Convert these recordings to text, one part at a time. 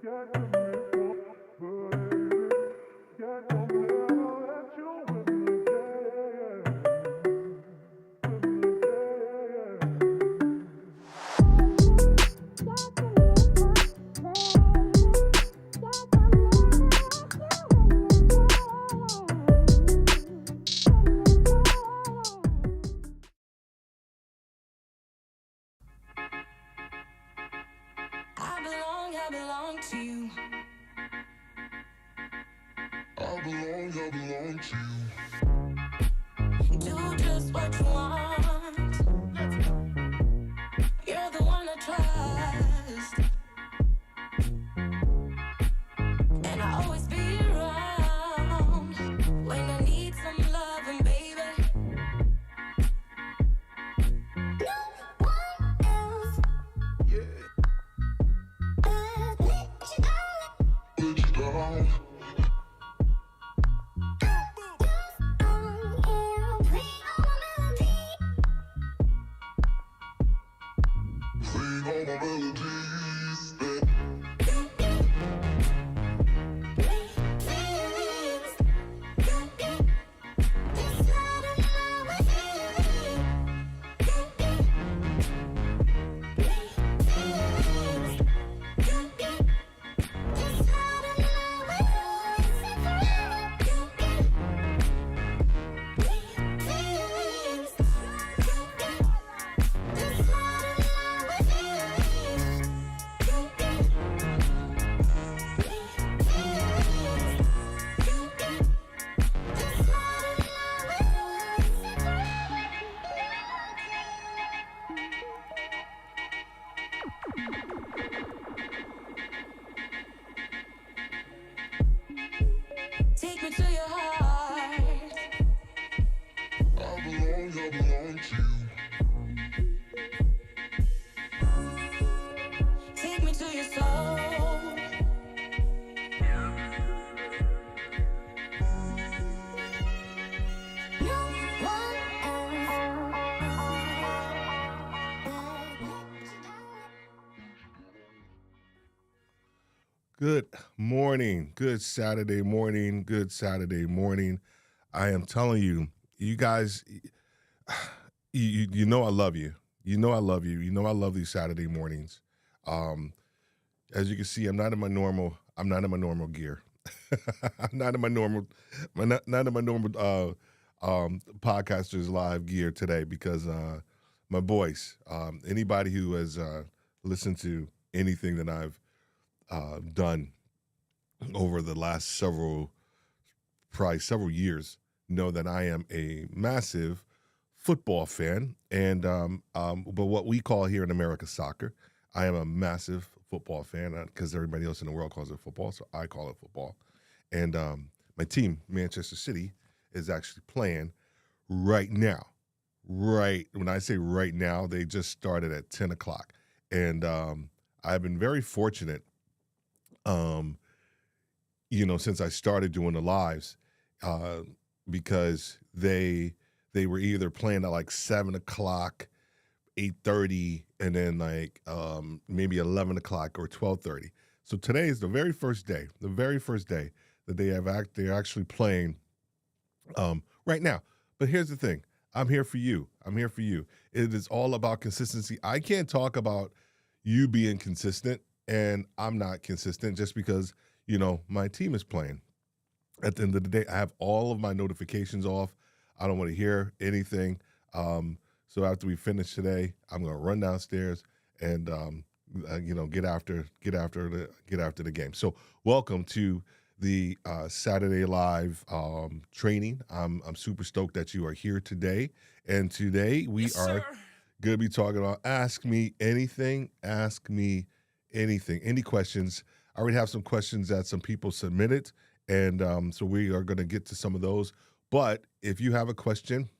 Get to me, baby. Get to me, I'll let you with me, yeah. With me, I belong to you. I belong to you. Do just what you want. You're the one I trust. And I always be around when I need some loving, baby. No one else. Yeah. Let you down. Let you down. Take me to your heart. I belong to you. Take me to your soul. No one Good morning. Good Saturday morning. Good Saturday morning. I am telling you, you guys, you know I love you. You know I love you. You know I love these Saturday mornings. As you can see, I'm not in my normal gear. I'm not in my normal podcasters live gear today because my voice. Anybody who has listened to anything that I've done over the last probably several years know that I am a massive football fan, and but what we call here in America soccer. I am a massive football fan because everybody else in the world calls it football, so I call it football. And my team, Manchester City, is actually playing right now. Right when I say right now, they just started at 10 o'clock, and I've been very fortunate. Since I started doing the lives, because they were either playing at like 7 o'clock, 8:30, and then like maybe 11 o'clock or 12:30. So today is the very first day that they're actually playing right now. But here's the thing. I'm here for you. It is all about consistency. I can't talk about you being consistent and I'm not consistent just because, my team is playing. At the end of the day, I have all of my notifications off. I don't want to hear anything. So after we finish today, I'm going to run downstairs and get after the game. So welcome to the Saturday Live training. I'm super stoked that you are here today. And today we are going to be talking about Ask Me Anything. Ask Me Anything. Any questions? I already have some questions that some people submitted, and so we are going to get to some of those. But if you have a question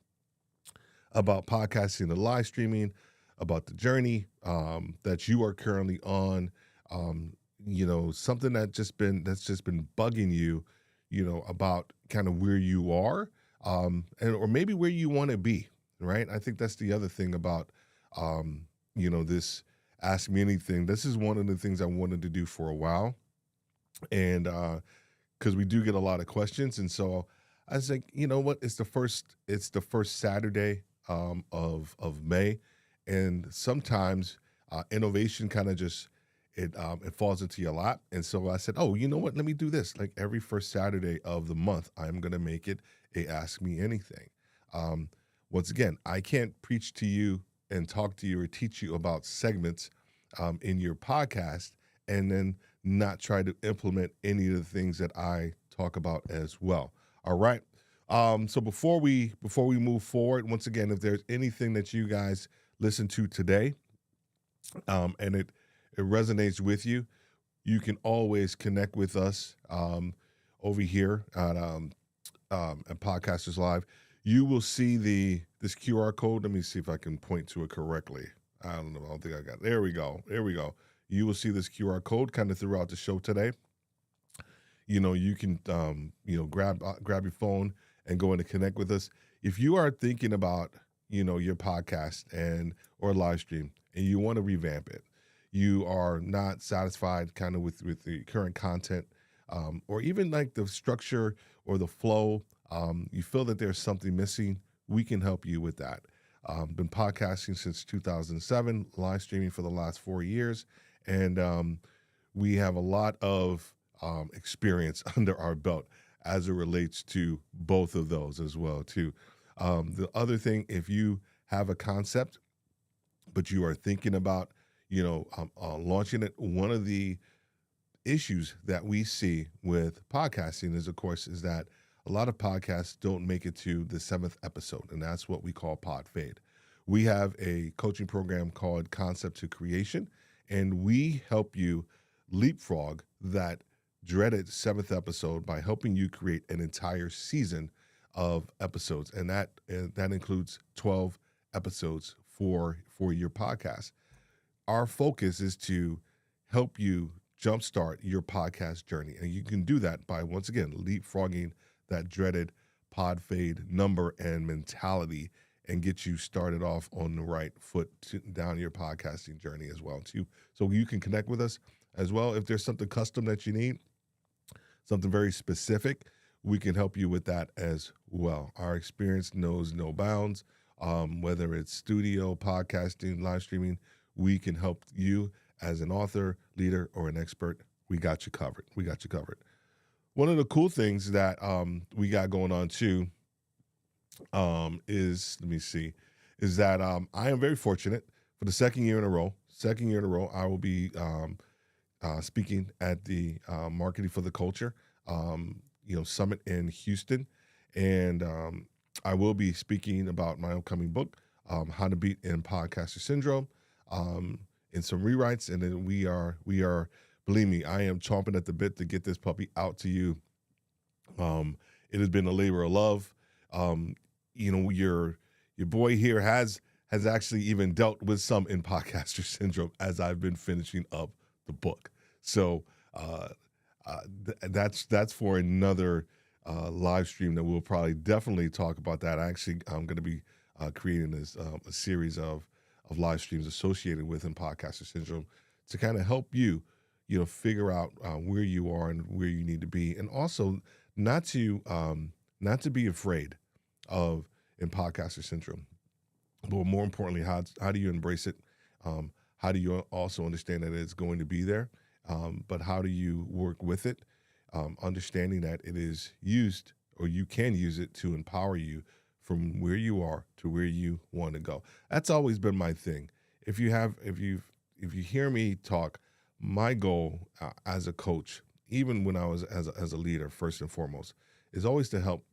about podcasting and live streaming, about the journey that you are currently on, something that's just been bugging you, about kind of where you are, or maybe where you want to be, right? I think that's the other thing about, this Ask Me Anything. This is one of the things I wanted to do for a while. and because we do get a lot of questions, and so I was like, you know what? It's the first Saturday of May, and sometimes innovation kind of just it falls into your lap, and so I said, oh, you know what? Let me do this. Like every first Saturday of the month, I'm gonna make it a Ask Me Anything. Um, Once again, I can't preach to you and talk to you or teach you about segments in your podcast, and then not try to implement any of the things that I talk about as well. All right. So before we move forward, once again, if there's anything that you guys listen to today, and it resonates with you, you can always connect with us over here at Podcasters Live. You will see this QR code. Let me see if I can point to it correctly. I don't know. I don't think I got it. There we go. There we go. You will see this QR code kind of throughout the show today. You can grab your phone and go in and connect with us. If you are thinking about your podcast and or live stream and you want to revamp it, you are not satisfied kind of with the current content, or even like the structure or the flow, you feel that there's something missing, we can help you with that. Been podcasting since 2007, live streaming for the last 4 years, and we have a lot of experience under our belt as it relates to both of those as well too. The other thing, if you have a concept but you are thinking about launching it, one of the issues that we see with podcasting is, of course, is that a lot of podcasts don't make it to the 7th episode, and that's what we call pod fade. We have a coaching program called Concept to Creation, and we help you leapfrog that dreaded 7th episode by helping you create an entire season of episodes, and that includes 12 episodes for your podcast. Our focus is to help you jumpstart your podcast journey, and you can do that by, once again, leapfrogging that dreaded pod fade number and mentality, and get you started off on the right foot down your podcasting journey as well too. So you can connect with us as well. If there's something custom that you need, something very specific, we can help you with that as well. Our experience knows no bounds. Whether it's studio, podcasting, live streaming, we can help you as an author, leader, or an expert. We got you covered. We got you covered. One of the cool things that we got going on too is, let me see, is that I am very fortunate for the second year in a row, I will be speaking at the Marketing for the Culture Summit in Houston. And I will be speaking about my upcoming book, How to Beat in Podcaster Syndrome, in some rewrites. And then we are, believe me, I am chomping at the bit to get this puppy out to you. It has been a labor of love. Your boy here has actually even dealt with some in Podcaster Syndrome as I've been finishing up the book. So that's for another live stream that we'll probably definitely talk about that. I'm going to be creating this a series of live streams associated with Podcaster Syndrome to kind of help you, figure out where you are and where you need to be, and also not to be afraid of Podcaster Syndrome, but more importantly, how do you embrace it? How do you also understand that it's going to be there? But how do you work with it? Understanding that it is used, or you can use it to empower you from where you are to where you want to go. That's always been my thing. If you hear me talk, my goal as a coach, even when I was as a leader, first and foremost, is always to help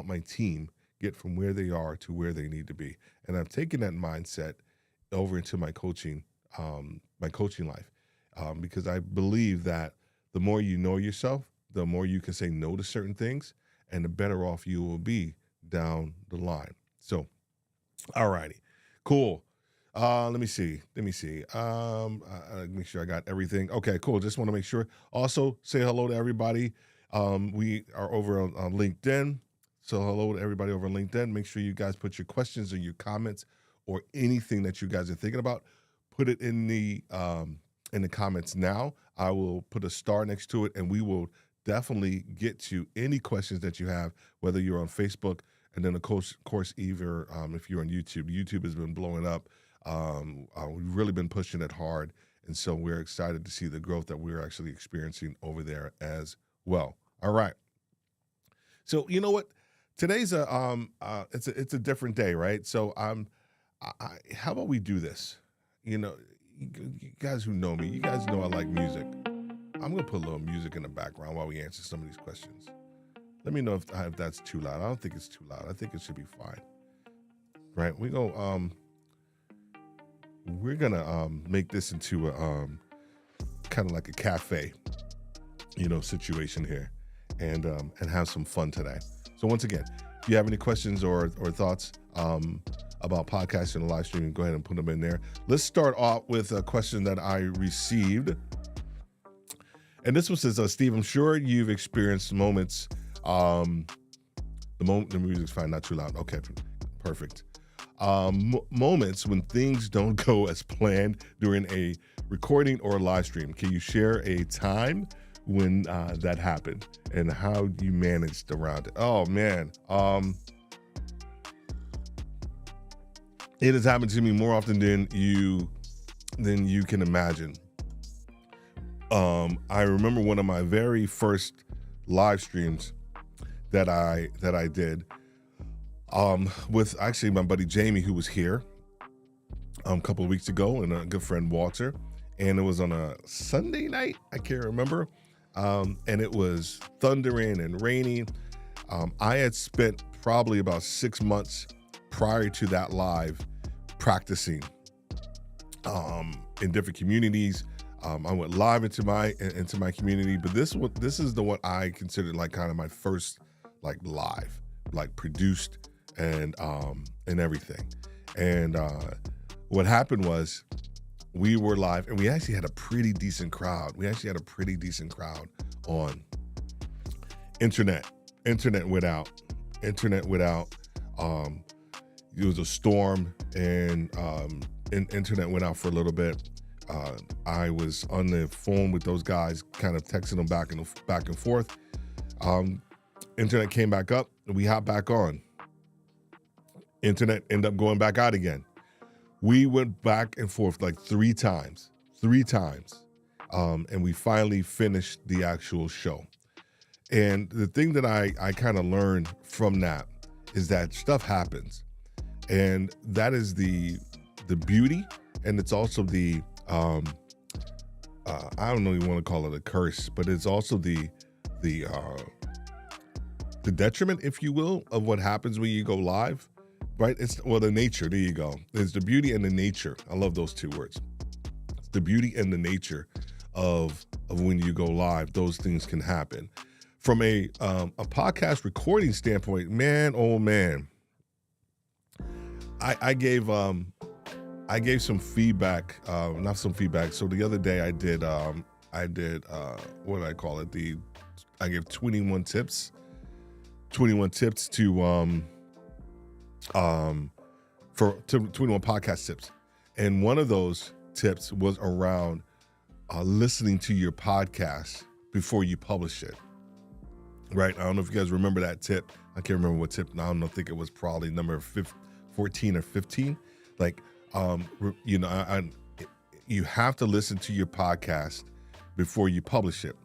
my team get from where they are to where they need to be. And I've taken that mindset over into my coaching life, because I believe that the more you know yourself, the more you can say no to certain things, and the better off you will be down the line. So, all righty, cool. Let me see. Make sure I got everything. Okay, cool. Just want to make sure. Also, say hello to everybody. We are over on LinkedIn. So hello to everybody over on LinkedIn. Make sure you guys put your questions or your comments or anything that you guys are thinking about. Put it in the comments now. I will put a star next to it, and we will definitely get to any questions that you have, whether you're on Facebook, and then of course either if you're on YouTube. YouTube has been blowing up. We've really been pushing it hard, and so we're excited to see the growth that we're actually experiencing over there as well. All right. So you know what? Today's it's a different day, right? So how about we do this? You guys who know me, you guys know I like music. I'm gonna put a little music in the background while we answer some of these questions. Let me know if that's too loud. I don't think it's too loud. I think it should be fine. Right? We're gonna make this into a kind of like a cafe, situation here, and have some fun today. So once again, if you have any questions or thoughts about podcasting and live streaming, go ahead and put them in there. Let's start off with a question that I received. And this one says, Steve, I'm sure you've experienced moments. The music's fine, not too loud. Okay, perfect. Moments when things don't go as planned during a recording or a live stream. Can you share a time when that happened and how you managed around it? Oh man, it has happened to me more often than you can imagine. I remember one of my very first live streams that I did with actually my buddy Jamie, who was here a couple of weeks ago, and a good friend Walter, and it was on a Sunday night. I can't remember, and it was thundering and raining. I had spent probably about 6 months prior to that live practicing in different communities. I went live into my community, but this is the one I considered like kind of my first like live, like produced and everything. And what happened was we were live, and we actually had a pretty decent crowd. On internet. Internet went out. It was a storm, and internet went out for a little bit. I was on the phone with those guys, kind of texting them back and forth. Internet came back up, and we hopped back on. Internet ended up going back out again. We went back and forth like three times. And we finally finished the actual show. And the thing that I kind of learned from that is that stuff happens. And that is the beauty, and it's also the I don't know, you want to call it a curse, but it's also the detriment, if you will, of what happens when you go live, right? The nature. There you go. There's the beauty and the nature. I love those two words. It's the beauty and the nature of when you go live. Those things can happen. From a podcast recording standpoint, man, oh man, I gave some feedback, not some feedback. So the other day I did what did I call it? I gave 21 tips to 21 podcast tips. And one of those tips was around listening to your podcast before you publish it. Right? I don't know if you guys remember that tip. I can't remember what tip. I don't know. I think it was probably number 14 or 15. Like, you have to listen to your podcast before you publish it.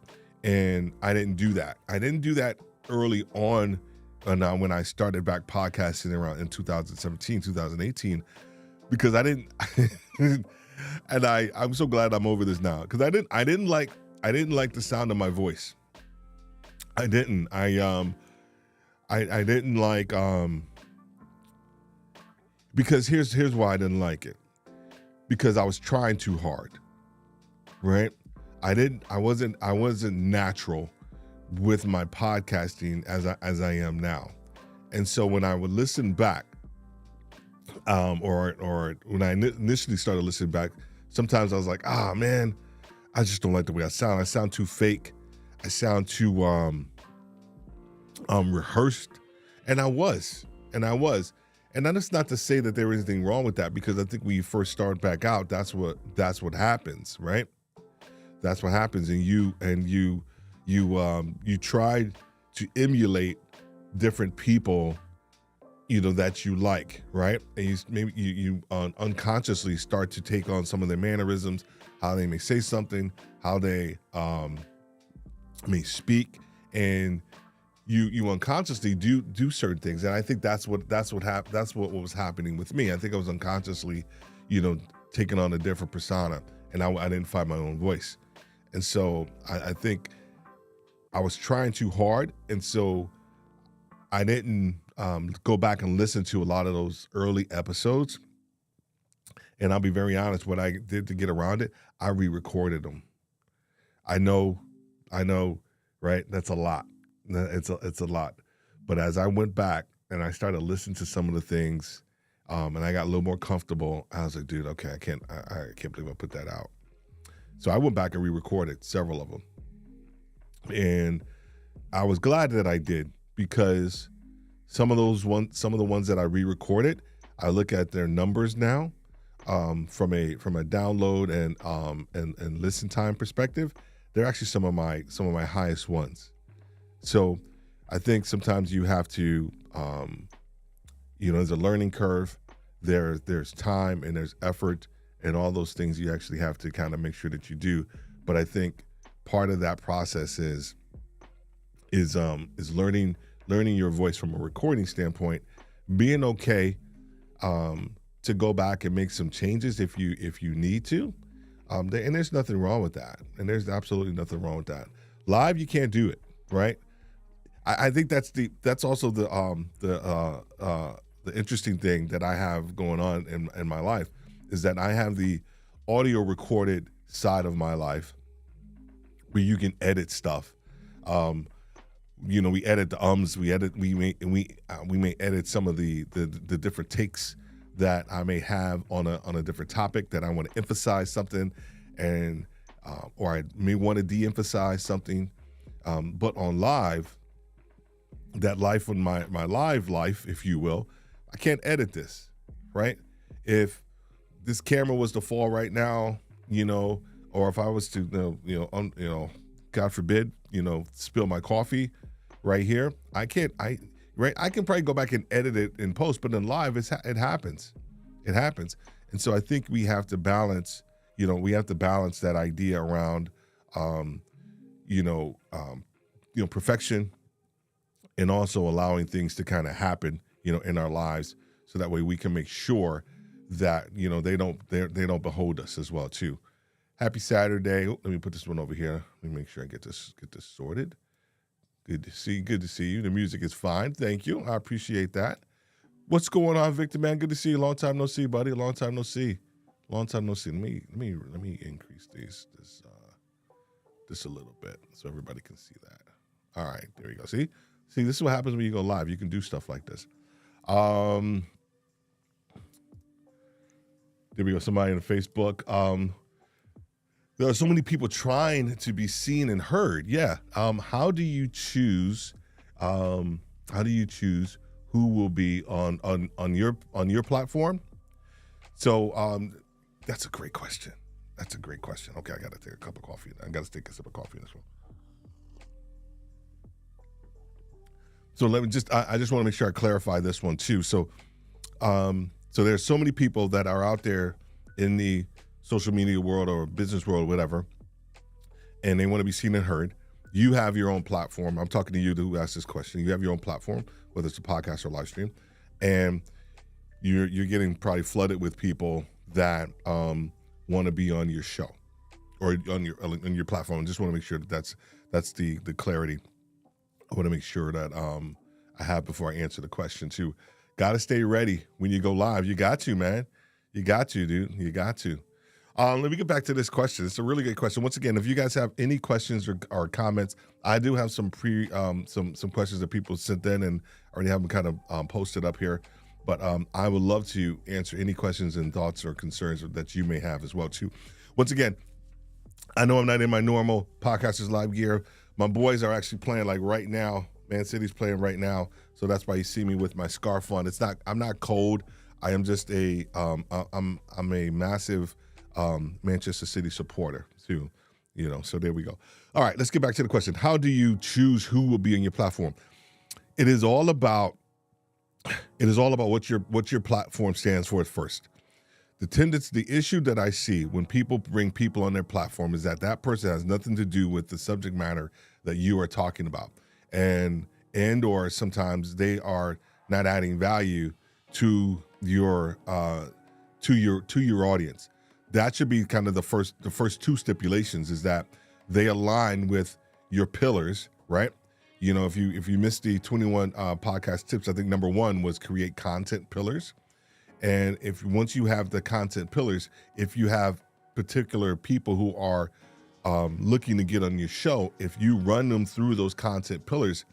And I didn't do that. I didn't do that early on when I started back podcasting around in 2017, 2018, because I didn't, and I'm so glad I'm over this now, because I didn't like the sound of my voice. I didn't like, because here's why I didn't like it. Because I was trying too hard, right? I wasn't natural with my podcasting as I am now. And so when I would listen back, or when I initially started listening back, sometimes I was like, man, I just don't like the way I sound. I sound too fake. I sound too rehearsed. And I was. And that is not to say that there was anything wrong with that, because I think when you first start back out, that's what happens, right? That's what happens. And you try to emulate different people, that you like, right? And you unconsciously start to take on some of their mannerisms, how they may say something, how they may speak, and you unconsciously do certain things. And I think that's what was happening with me. I think I was unconsciously, taking on a different persona, and I didn't find my own voice. And so I think I was trying too hard, and so I didn't go back and listen to a lot of those early episodes. And I'll be very honest, what I did to get around it, I re-recorded them. I know, right? That's a lot. It's a lot. But as I went back and I started listening to some of the things, and I got a little more comfortable, I was like, dude, okay, I can't believe I put that out. So I went back and re-recorded several of them. And I was glad that I did, because some of the ones that I re-recorded, I look at their numbers now, from a download and listen time perspective, they're actually some of my highest ones. So I think sometimes you have to, there's a learning curve, there's time and there's effort and all those things you actually have to kind of make sure that you do. But I think part of that process is learning your voice from a recording standpoint, being okay to go back and make some changes if you need to. And there's nothing wrong with that. And there's absolutely nothing wrong with that. Live, you can't do it, right? I think that's also the interesting thing that I have going on in my life, is that I have the audio recorded side of my life where you can edit stuff. We edit the we may edit some of the different takes that I may have on a different topic that I want to emphasize something, and or I may want to de-emphasize something. But on live, that life on my live life, if you will, I can't edit this, right? If this camera was to fall right now, or if I was to, God forbid, spill my coffee right here, I can probably go back and edit it in post, but in live, it happens. It happens. And so I think we have to balance, that idea around, perfection, and also allowing things to kind of happen, in our lives, so that way we can make sure that, they don't behold us as well too. Happy Saturday. Let me put this one over here. Let me make sure I get this sorted. Good to see you. The music is fine. Thank you. I appreciate that. What's going on, Victor, man? Good to see you. Long time no see, buddy. Long time no see. Let me increase this a little bit so everybody can see that. All right, there we go. See, this is what happens when you go live. You can do stuff like this. There we go. Somebody on Facebook. There are so many people trying to be seen and heard. Yeah. How do you choose? Who will be on your platform? So that's a great question. Okay, I got to take a cup of coffee. I got to take a sip of coffee in this one. So I just want to make sure I clarify this one too. So there's so many people that are out there in the social media world or business world, whatever, and they want to be seen and heard. You have your own platform. I'm talking to you who asked this question. You have your own platform, whether it's a podcast or live stream, and you're getting probably flooded with people that want to be on your show or on your platform. I just want to make sure that's the clarity I want to make sure that I have before I answer the question too. Got to stay ready when you go live. You got to, man. You got to, dude. You got to. Let me get back to this question. It's a really good question. Once again, if you guys have any questions or comments, I do have some some questions that people sent in and already have them kind of posted up here. But I would love to answer any questions and thoughts or concerns that you may have as well too. Once again, I know I'm not in my normal Podcasters Live gear. My boys are actually playing like right now. Man City's playing right now, so that's why you see me with my scarf on. I'm not cold. I am just I'm a massive Manchester City supporter too. So there we go. All right, let's get back to the question. How do you choose who will be in your platform? It is all about what your platform stands for at first. The issue that I see when people bring people on their platform is that person has nothing to do with the subject matter that you are talking about, and or sometimes they are not adding value to your audience. That should be kind of the first two stipulations, is that they align with your pillars, right? If you missed the 21 podcast tips, I think number 1 was create content pillars. And once you have the content pillars, if you have particular people who are looking to get on your show, if you run them through those content pillars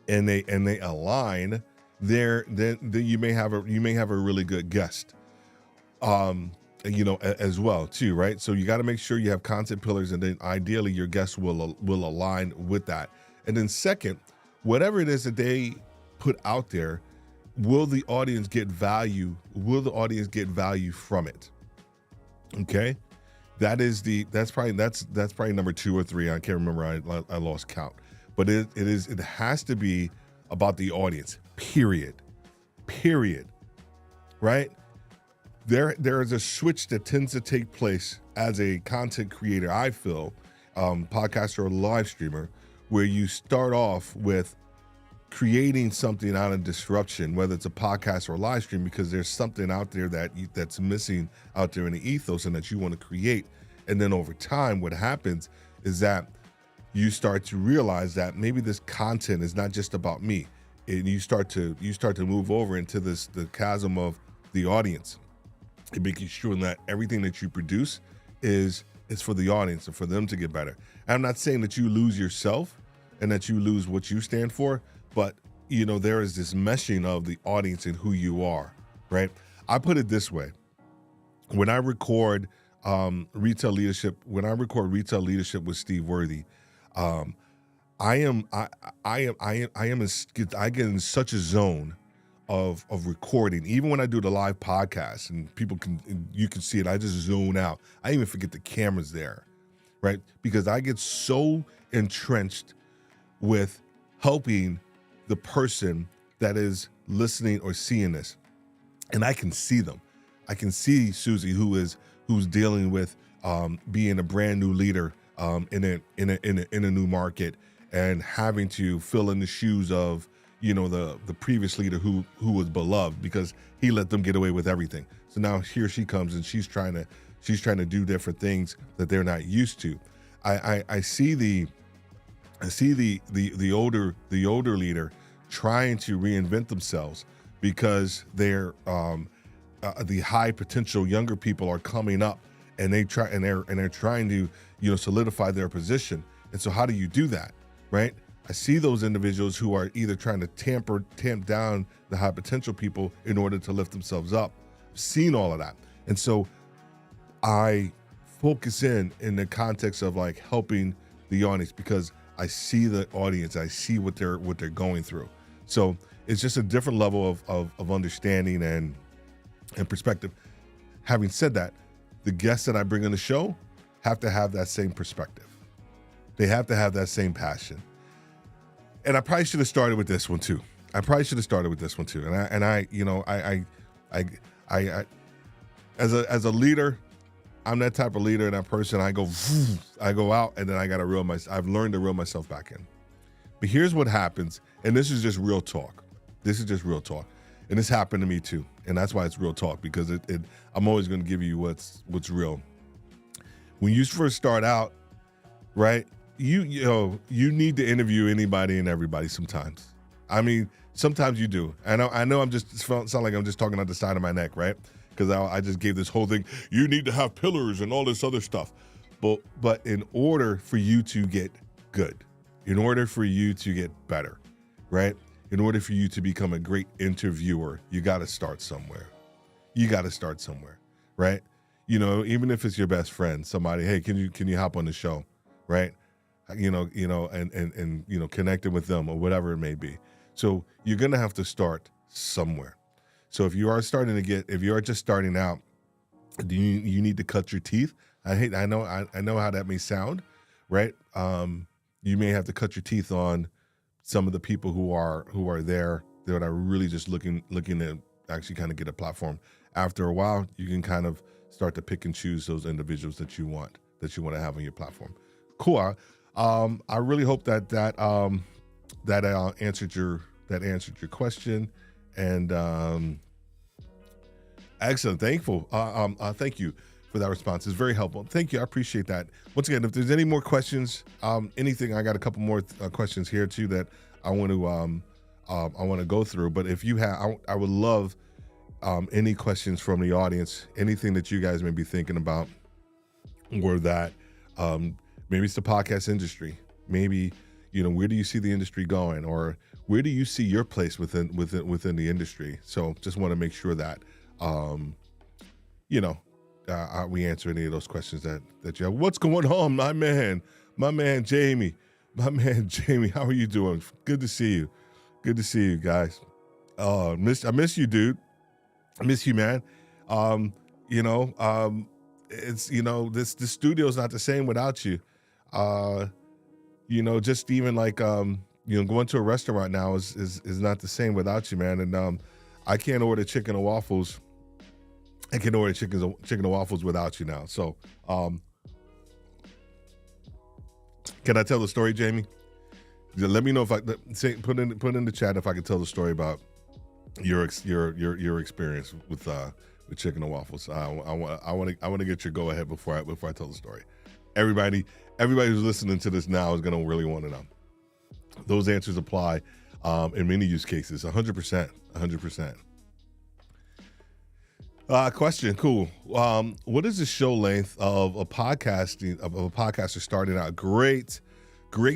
and they align there, then you may have a really good guest, as well too, right? So you got to make sure you have content pillars, and then ideally your guests will align with that. And then second, whatever it is that they put out there, will the audience get value? Will the audience get value from it? Okay, that's probably number 2 or 3. I can't remember. I lost count. But it has to be about the audience. Period. Right? There is a switch that tends to take place as a content creator, I feel, podcaster or live streamer, where you start off with creating something out of disruption, whether it's a podcast or a live stream, because there's something out there that's missing out there in the ethos and that you want to create. And then over time, what happens is that you start to realize that maybe this content is not just about me. And you start to move over into the chasm of the audience, and making sure that everything that you produce is for the audience and for them to get better. And I'm not saying that you lose yourself and that you lose what you stand for, but there is this meshing of the audience and who you are, right? I put it this way: when I record retail leadership with Steve Worthy, I get in such a zone of recording. Even when I do the live podcast and you can see it, I just zone out. I even forget the camera's there, right? Because I get so entrenched with helping the person that is listening or seeing this. And I can see them. I can see Susie, who's dealing with being a brand new leader in a new market, and having to fill in the shoes of the previous leader who was beloved because he let them get away with everything. So now here she comes, and she's trying to do different things that they're not used to. I see the older leader trying to reinvent themselves because they're the high potential younger people are coming up, and they're trying to solidify their position. And so how do you do that, right? I see those individuals who are either trying to tamp down the high potential people in order to lift themselves up. I've seen all of that. And so I focus in the context of like helping the audience, because I see the audience, I see what they're going through. So it's just a different level of understanding and perspective. Having said that, the guests that I bring on the show have to have that same perspective. They have to have that same passion. And I probably should have started with this one too. And I as a leader, I'm that type of leader and that person. I go out, and then I've learned to reel myself back in. But here's what happens, and this is just real talk. And this happened to me too, and that's why it's real talk, because I'm always going to give you what's real. When you first start out, right? You need to interview anybody and everybody sometimes. I mean, sometimes you do. I know sound like I'm just talking out the side of my neck, right? Because I just gave this whole thing, you need to have pillars and all this other stuff. But in order for you to get good, in order for you to get better, right? In order for you to become a great interviewer, you got to start somewhere. Right? Even if it's your best friend, somebody, hey, can you hop on the show, right? And connecting with them or whatever it may be. So you're going to have to start somewhere. So if you are just starting out, you need to cut your teeth. I know I know how that may sound, right? You may have to cut your teeth on some of the people who are there that are really just looking to actually kind of get a platform. After a while, you can kind of start to pick and choose those individuals that you want to have on your platform. Cool. I really hope that answered your question, and excellent. Thank you for that response. It's very helpful. Thank you. I appreciate that. Once again, if there's any more questions, anything, I got a couple more questions here too that I want to go through. But if you have, I would love any questions from the audience, anything that you guys may be thinking about, or that maybe it's the podcast industry. Maybe, where do you see the industry going, or where do you see your place within the industry? So just want to make sure that we answer any of those questions that you have. What's going on, my man Jamie? How are you doing? Good to see you guys. I miss you, dude. I miss you, man. It's this studio's not the same without you. Just even like going to a restaurant now is not the same without you, man. And I can't order chicken and waffles. I can order chicken and waffles without you now. So, can I tell the story, Jamie? Let me know if I put in the chat if I can tell the story about your experience with chicken and waffles. I want to get your go ahead before I tell the story. Everybody who's listening to this now is gonna really want to know. Those answers apply in many use cases. 100%. Question, cool. What is the show length of a podcaster starting out? Great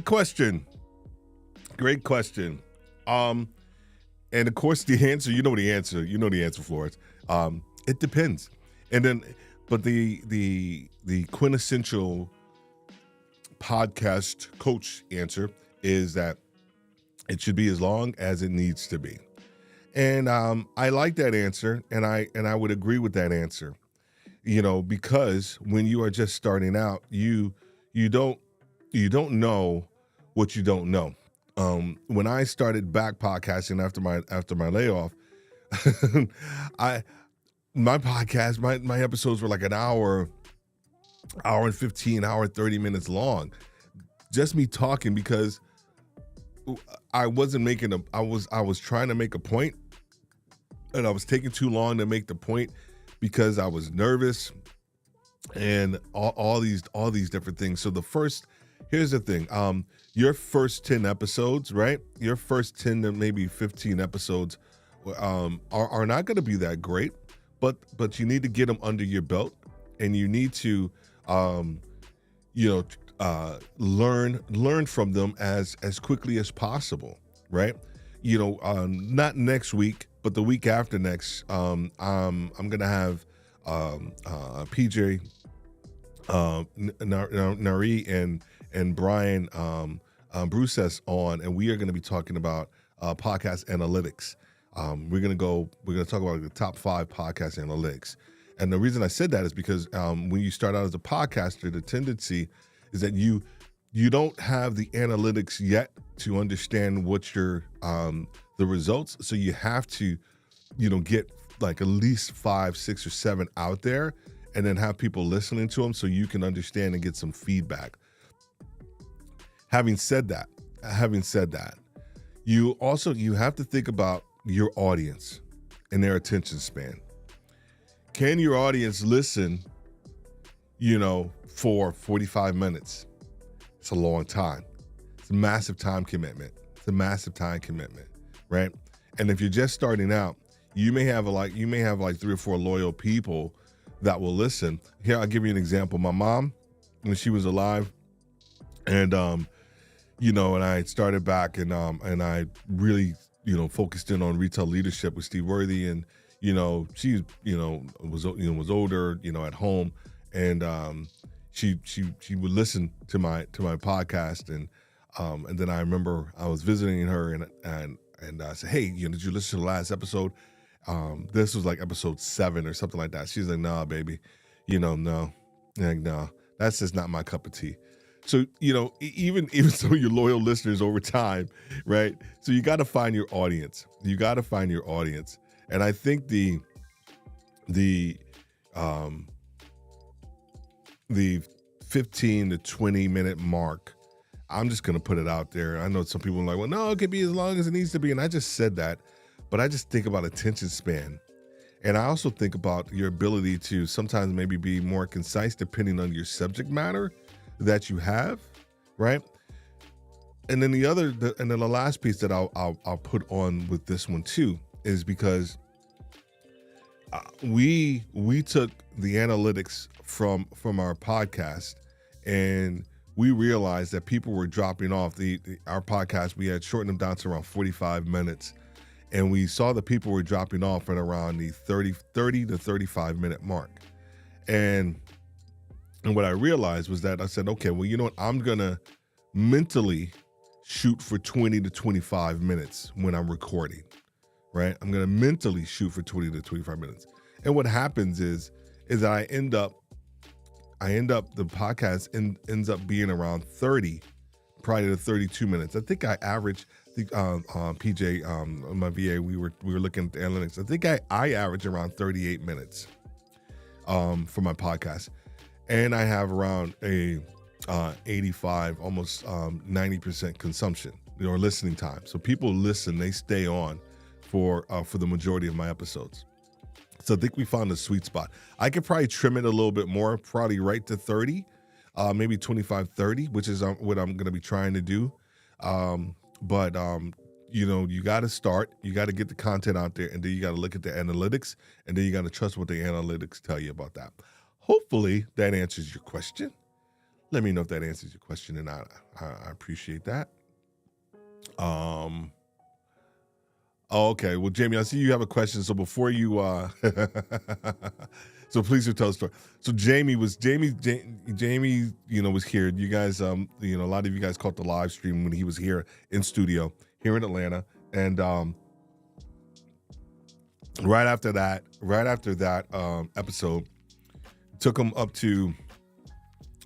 question. And of course the answer, you know the answer for it. It depends. But the quintessential podcast coach answer is that it should be as long as it needs to be. And I like that answer, and I would agree with that answer. Because when you are just starting out, you don't know what you don't know. When I started back podcasting after my layoff, my podcast, my episodes were like an hour and 15, hour 30 minutes long. Just me talking, because I wasn't I was trying to make a point, and I was taking too long to make the point because I was nervous and all these different things. So here's the thing. Your first 10 episodes, right? Your first 10 to maybe 15 episodes are not going to be that great, but you need to get them under your belt, and you need to learn from them as quickly as possible, right? Not next week, but the week after next. I'm gonna have PJ Nari and Brian Bruces on, and we are going to be talking about podcast analytics. We're going to talk about the top 5 podcast analytics. And the reason I said that is because when you start out as a podcaster, the tendency is that you don't have the analytics yet to understand what the results. So you have to, get like at least 5, 6, or 7 out there, and then have people listening to them so you can understand and get some feedback. Having said that, you have to think about your audience and their attention span. Can your audience listen, for 45 minutes? It's a long time. It's a massive time commitment. Right? And if you're just starting out, you may have like 3 or 4 loyal people that will listen. Here, I'll give you an example. My mom, when she was alive, and and I started back, and I really focused in on retail leadership with Steve Worthy, and she was older, at home, and she would listen to my podcast, and then I remember I was visiting her, and I said, hey, did you listen to the last episode? This was like episode 7 or something like that. She's like, nah, baby, no. Like, no, that's just not my cup of tea. So, even some of your loyal listeners over time, right? So you got to find your audience. You got to find your audience. And I think the um the 15 to 20 minute mark, I'm just going to put it out there. I know some people are like, well, no, it can be as long as it needs to be. And I just said that, but I just think about attention span. And I also think about your ability to sometimes maybe be more concise depending on your subject matter that you have, right? And then the last piece that I'll put on with this one too is because we took the analytics from our podcast, and we realized that people were dropping off our podcast. We had shortened them down to around 45 minutes, and we saw that people were dropping off at around the 30 to 35 minute mark. And what I realized was that I said, okay, well, you know what? I'm gonna mentally shoot for 20 to 25 minutes when I'm recording, right? I'm gonna mentally shoot for 20 to 25 minutes. And what happens is that I end up the podcast ends up being around 30, probably to 32 minutes. I think I average PJ, my VA, we were looking at the analytics. I think I average around 38 minutes for my podcast, and I have around a 85, almost 90% consumption or listening time. So people listen, they stay on for the majority of my episodes. So I think we found a sweet spot. I could probably trim it a little bit more, probably right to 30, maybe 25, 30, which is what I'm going to be trying to do. But you got to start, you got to get the content out there, and then you got to look at the analytics, and then you got to trust what the analytics tell you about that. Hopefully that answers your question. Let me know if that answers your question, and I appreciate that. Okay. Well, Jamie, I see you have a question. So before you, so please do tell the story. So Jamie, was here. You guys, a lot of you guys caught the live stream when he was here in studio here in Atlanta. And right after that episode, took him up to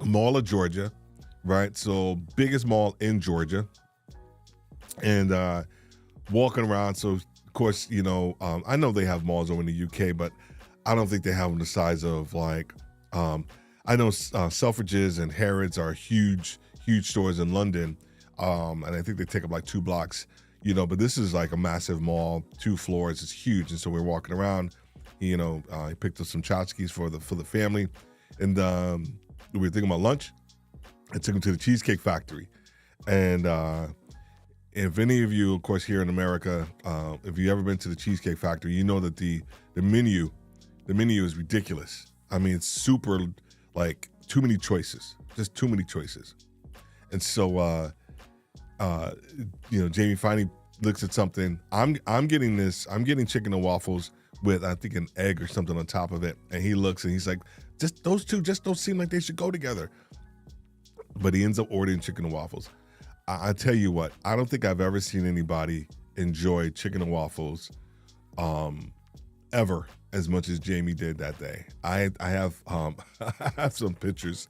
Mall of Georgia, right? So biggest mall in Georgia. And walking around. So of course, I know they have malls over in the UK, but I don't think they have them the size of like, I know Selfridges and Harrods are huge stores in London. And I think they take up like 2 blocks, but this is like a massive mall, 2 floors. It's huge. And so we're walking around, he picked up some tchotchkes for the family. And we were thinking about lunch. I took him to the Cheesecake Factory. And, if any of you, of course, here in America, if you've ever been to the Cheesecake Factory, you know that the menu is ridiculous. I mean, it's super, like, too many choices, just too many choices. And so, Jamie finally looks at something. I'm getting chicken and waffles with, I think, an egg or something on top of it. And he looks and he's like, just those two just don't seem like they should go together. But he ends up ordering chicken and waffles. I tell you what, I don't think I've ever seen anybody enjoy chicken and waffles ever as much as Jamie did that day. I have I have some pictures.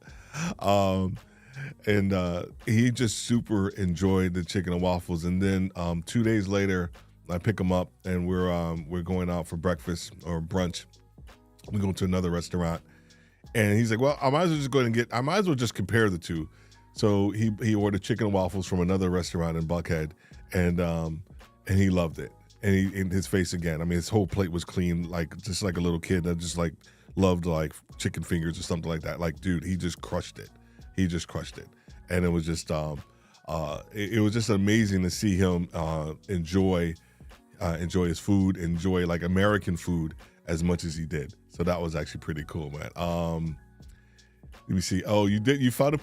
And he just super enjoyed the chicken and waffles. And then 2 days later, I pick him up and we're going out for breakfast or brunch. We go to another restaurant. And he's like, well, I might as well just compare the two. So he ordered chicken and waffles from another restaurant in Buckhead, and he loved it. And in his face again, I mean, his whole plate was clean, just like a little kid that just like loved like chicken fingers or something like that. Like, dude, he just crushed it. And it was just it was just amazing to see him enjoy his food, enjoy like American food as much as he did. So that was actually pretty cool, man. Let me see. Oh, you found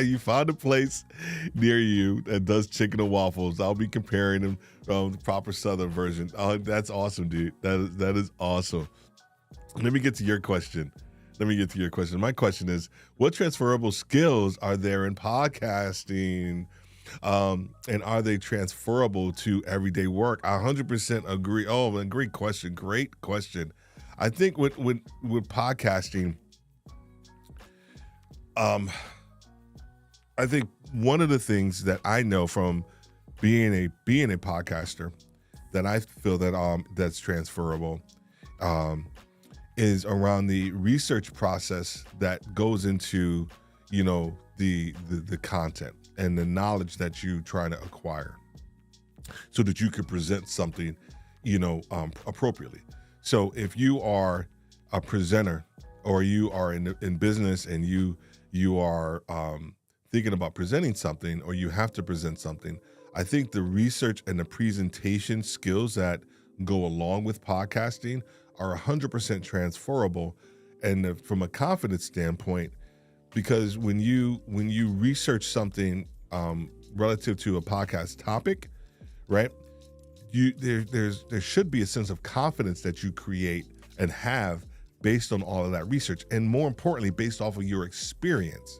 you found a place near you that does chicken and waffles. I'll be comparing them from the proper Southern version. Oh, that's awesome, dude. That is awesome. Let me get to your question. My question is, what transferable skills are there in podcasting? And are they transferable to everyday work? I 100% agree. Oh, great question. I think with podcasting, Um, I think one of the things that I know from being a podcaster that I feel that that's transferable um, is around the research process that goes into, the content and the knowledge that you try to acquire, so that you could present something, appropriately. So if you are a presenter, or you are in business, and you are thinking about presenting something, or you have to present something, I think the research and the presentation skills that go along with podcasting are 100% transferable, and from a confidence standpoint, because when you research something relative to a podcast topic, right? There should be a sense of confidence that you create and have based on all of that research, and more importantly, based off of your experience,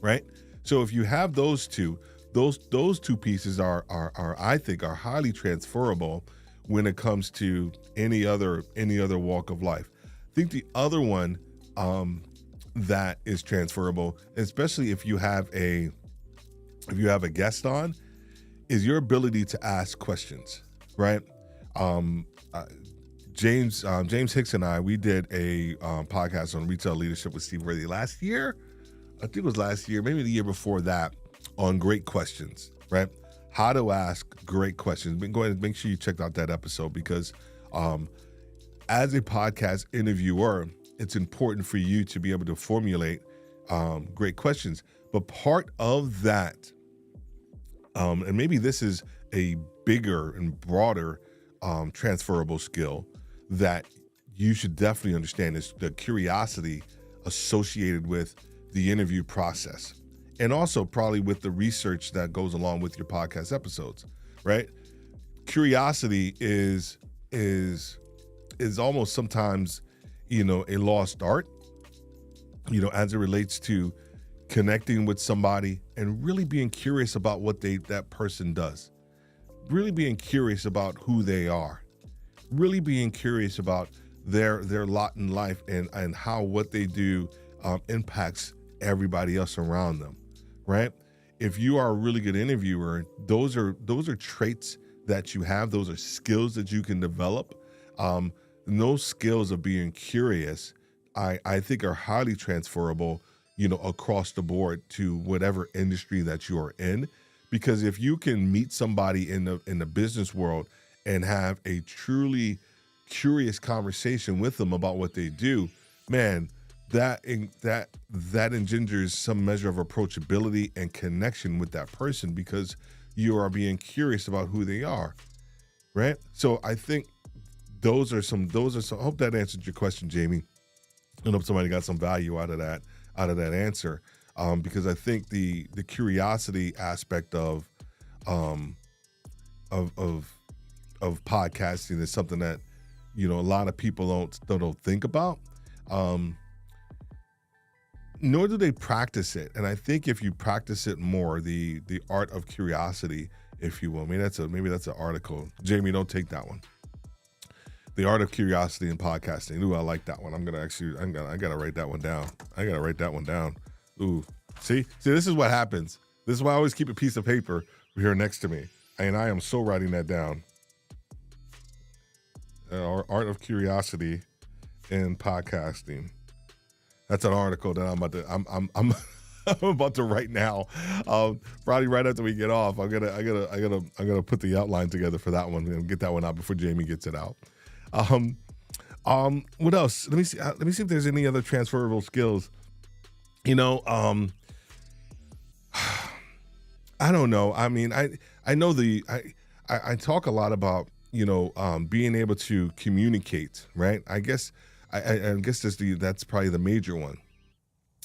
right? So if you have those two pieces are I think are highly transferable when it comes to any other walk of life. I think the other one that is transferable, especially if you have a guest on, is your ability to ask questions, right? James Hicks and I, we did a podcast on retail leadership with Steve Worthy last year. I think it was last year, maybe the year before that, on great questions, right? How to ask great questions. Go ahead and make sure you check out that episode, because as a podcast interviewer, it's important for you to be able to formulate great questions. But part of that, and maybe this is a bigger and broader transferable skill that you should definitely understand, is the curiosity associated with the interview process, and also probably with the research that goes along with your podcast episodes, right? Curiosity is almost sometimes, a lost art, as it relates to connecting with somebody and really being curious about what that person does, really being curious about who they are, really being curious about their lot in life, and how what they do impacts everybody else around them, right? If you are a really good interviewer, those are traits that you have. Those are skills that you can develop. And those skills of being curious, I think, are highly transferable, across the board to whatever industry that you are in. Because if you can meet somebody in the business world and have a truly curious conversation with them about what they do, man, that engenders some measure of approachability and connection with that person, because you are being curious about who they are, right? So I think those are some. I hope that answered your question, Jamie. I hope somebody got some value out of that answer, because I think the curiosity aspect of podcasting is something that a lot of people don't think about. Nor do they practice it. And I think if you practice it more, the art of curiosity, if you will, maybe that's an article. Jamie, don't take that one. The art of curiosity in podcasting. Ooh, I like that one. I gotta write that one down. Ooh, see, this is what happens. This is why I always keep a piece of paper here next to me, and I am so writing that down. Art of curiosity in podcasting. That's an article that I'm about to write now. Probably right after we get off. I'm gonna put the outline together for that one and get that one out before Jamie gets it out. What else? Let me see if there's any other transferable skills. I don't know. I mean, I know I talk a lot about being able to communicate, right? I guess that's probably the major one,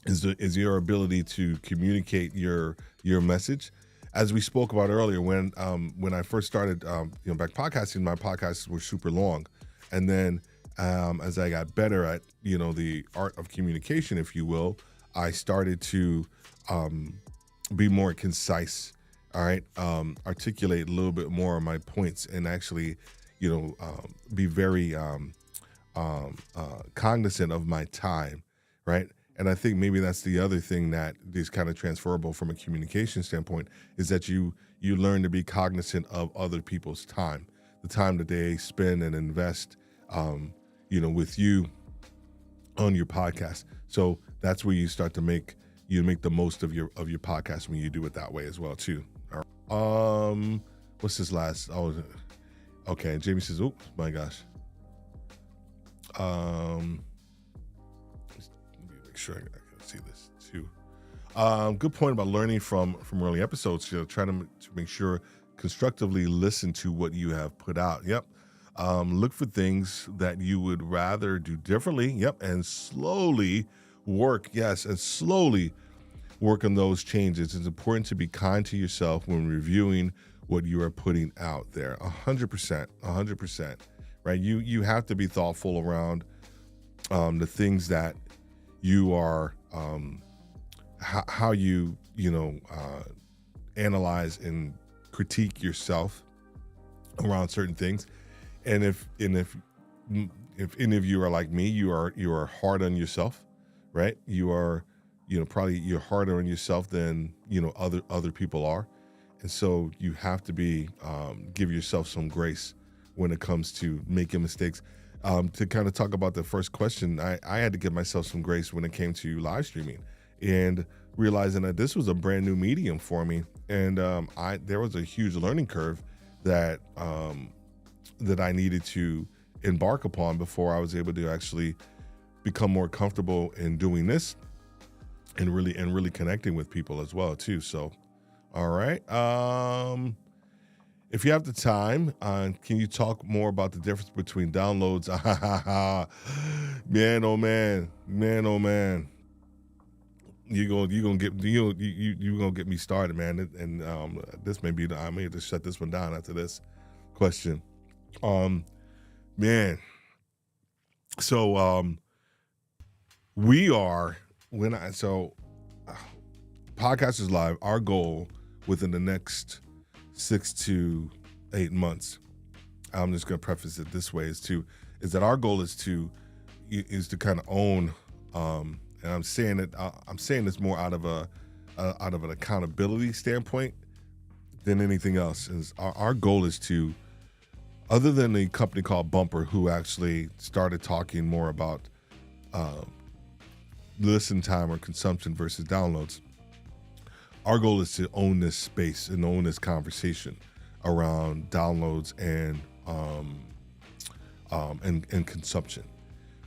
is your ability to communicate your message. As we spoke about earlier, when I first started back podcasting, my podcasts were super long, and then as I got better at the art of communication, if you will, I started to be more concise. All right, articulate a little bit more of my points, and actually, be very cognizant of my time, right? And I think maybe that's the other thing that is kind of transferable from a communication standpoint, is that you learn to be cognizant of other people's time, the time that they spend and invest, with you on your podcast. So that's where you start to make the most of your podcast when you do it that way as well too. All right. What's this last? Oh, okay. Jamie says, "Oh my gosh." Make sure I can see this too. Good point about learning from early episodes. Try to make sure constructively listen to what you have put out. Yep. Look for things that you would rather do differently. Yep. And slowly work. Yes. And slowly work on those changes. It's important to be kind to yourself when reviewing what you are putting out there. 100%. Right. You have to be thoughtful around the things that you are, how you analyze and critique yourself around certain things. And if any of you are like me, you are hard on yourself, right? You are, probably you're harder on yourself than, other people are. And so you have to give yourself some grace when it comes to making mistakes. To kind of talk about the first question, I had to give myself some grace when it came to live streaming and realizing that this was a brand new medium for me. And there was a huge learning curve that I needed to embark upon before I was able to actually become more comfortable in doing this and really connecting with people as well too. So, all right. If you have the time, can you talk more about the difference between downloads? Man, oh man. You're gonna get me started, man. And this may be I may have to shut this one down after this question. Man. So we are Podcasters Live, our goal within the next 6 to 8 months, I'm just going to preface it this way, is that our goal is to kind of own, and I'm saying this more out of an accountability standpoint than anything else. Is our goal is to, other than the company called Bumper, who actually started talking more about listen time or consumption versus downloads, our goal is to own this space and own this conversation around downloads and consumption,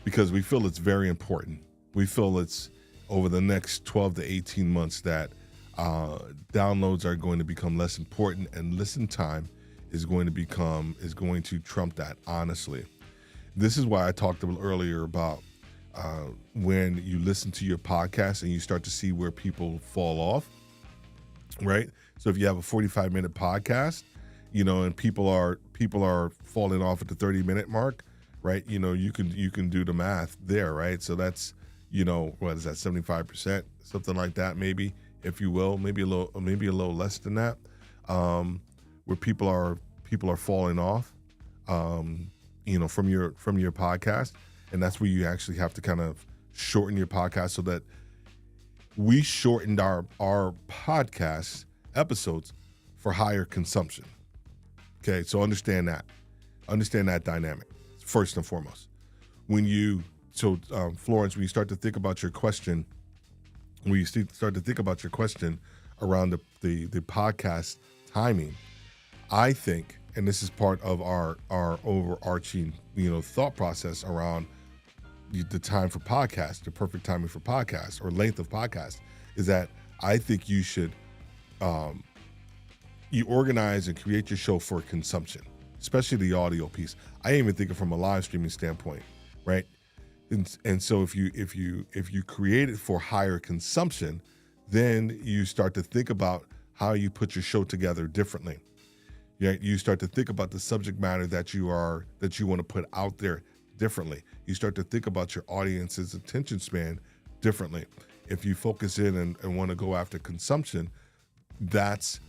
because we feel it's very important. We feel it's over the next 12 to 18 months that downloads are going to become less important, and listen time is going to trump that, honestly. This is why I talked a little earlier about when you listen to your podcast and you start to see where people fall off. Right. So if you have a 45-minute podcast, and people are falling off at the 30-minute mark, right? You can do the math there, right? So that's, what is that, 75%, something like that, maybe, if you will, maybe a little less than that, where people are falling off, from your podcast, and that's where you actually have to kind of shorten your podcast, so that we shortened our podcast episodes for higher consumption. Okay, so understand that dynamic first and foremost. Florence, when you start to think about your question, around the podcast timing, I think, and this is part of our overarching thought process around the time for podcast, the perfect timing for podcast or length of podcast, is that I think you should you organize and create your show for consumption, especially the audio piece. I even think it from a live streaming standpoint, right? And so if you create it for higher consumption, then you start to think about how you put your show together differently. You start to think about the subject matter that you want to put out there differently. You start to think about your audience's attention span differently. If you focus in and want to go after consumption, that's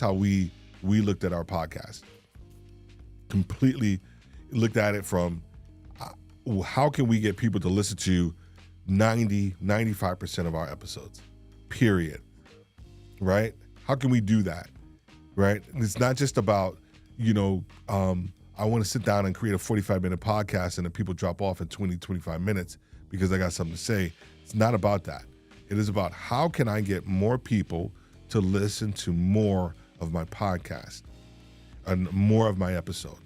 how we looked at our podcast. Completely looked at it from how can we get people to listen to 95% of our episodes, period. Right? How can we do that? Right? And it's not just about, I want to sit down and create a 45-minute podcast and then people drop off in 20, 25 minutes because I got something to say. It's not about that. It is about how can I get more people to listen to more of my podcast and more of my episode.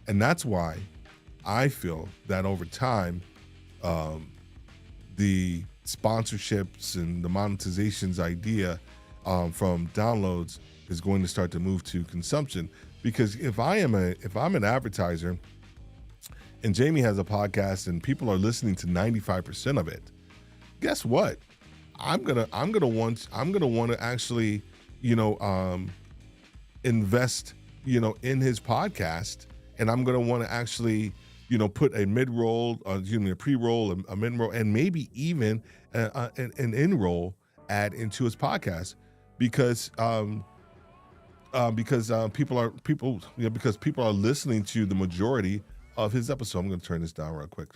And that's why I feel that over time, the sponsorships and the monetizations idea from downloads is going to start to move to consumption. Because if I'm an advertiser and Jamie has a podcast and people are listening to 95% of it, guess what? I'm gonna want to actually, invest, in his podcast, and I'm gonna want to actually, put a mid-roll, a pre-roll, a mid-roll, and maybe even an in-roll ad into his podcast because people are listening to the majority of his episode. I'm going to turn this down real quick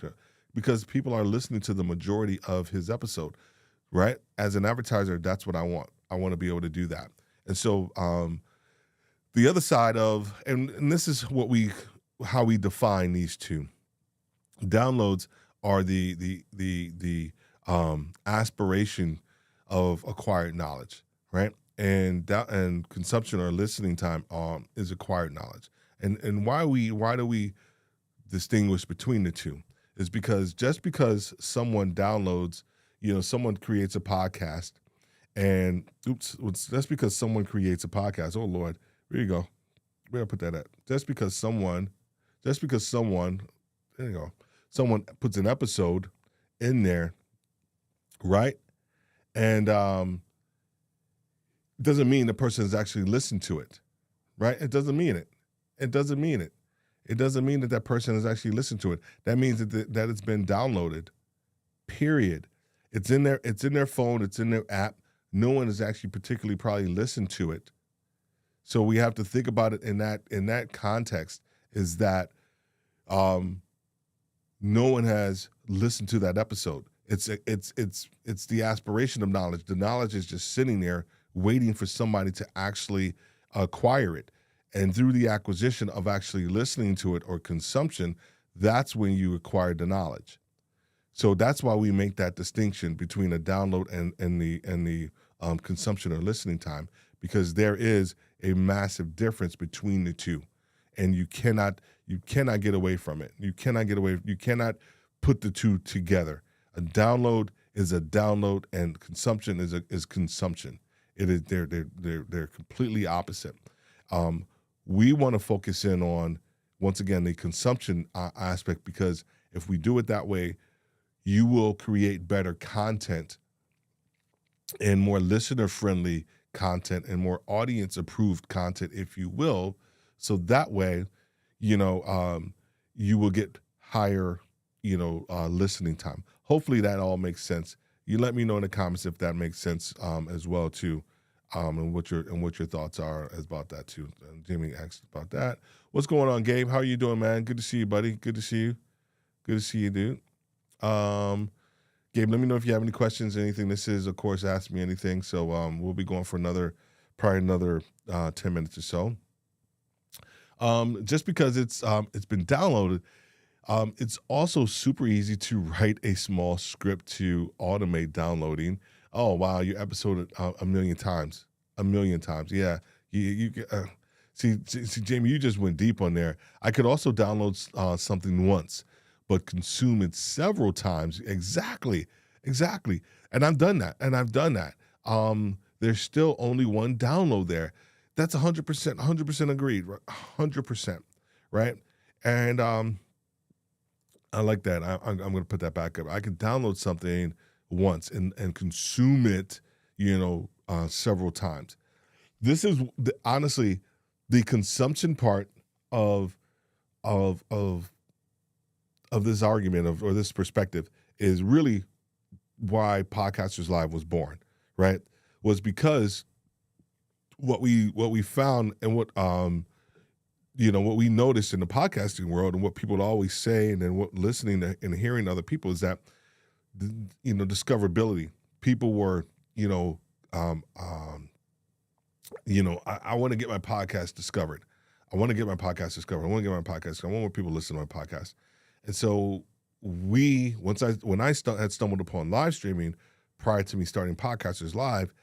because people are listening to the majority of his episode, right? As an advertiser, that's what I want. I want to be able to do that. And so the other side of, and this is how we define these two. Downloads are the aspiration of acquired knowledge, right? And consumption or listening time is acquired knowledge. And why do we distinguish between the two is because just because someone downloads, someone creates a podcast and just because someone creates a podcast, oh Lord, where you go? Where I put that at? Just because someone, there you go. Someone puts an episode in there, right? And doesn't mean the person has actually listened to it, right? It doesn't mean it. It doesn't mean it. It doesn't mean that person has actually listened to it. That means that it's been downloaded, period. It's in their phone. It's in their app. No one has actually particularly probably listened to it. So we have to think about it in that context is that no one has listened to that episode. It's the aspiration of knowledge. The knowledge is just sitting there waiting for somebody to actually acquire it. And through the acquisition of actually listening to it or consumption, that's when you acquire the knowledge. So that's why we make that distinction between a download and the consumption or listening time, because there is a massive difference between the two. And you cannot get away from it. You cannot put the two together. A download is a download and consumption is consumption. It is they're completely opposite. We want to focus in on, once again, the consumption aspect, because if we do it that way, you will create better content and more listener-friendly content and more audience-approved content, if you will. So that way, you will get higher, listening time. Hopefully that all makes sense. You let me know in the comments if that makes sense as well too, and what your thoughts are about that too. Jamie asked about that. What's going on, Gabe? How are you doing, man? Good to see you, buddy. Good to see you. Good to see you, dude. Gabe, let me know if you have any questions, anything. This is, of course, Ask Me Anything. So we'll be going for probably another 10 minutes or so. Just because it's been downloaded, it's also super easy to write a small script to automate downloading. Oh, wow, you episode a million times. Yeah. See, Jamie, you just went deep on there. I could also download something once, but consume it several times. Exactly. And I've done that. There's still only one download there. That's 100% agreed, 100%, right? And I like that. I'm going to put that back up. I can download something once and consume it, several times. This is honestly the consumption part of this argument or this perspective is really why Podcasters Live was born, right? Was because what we found and what we noticed in the podcasting world and what people always say and then what listening to, and hearing other people is that discoverability. People were, I want to get my podcast discovered. I want to get my podcast discovered. I want to get my podcast. I want more people to listen to my podcast. And so when I had stumbled upon live streaming prior to me starting Podcasters Live,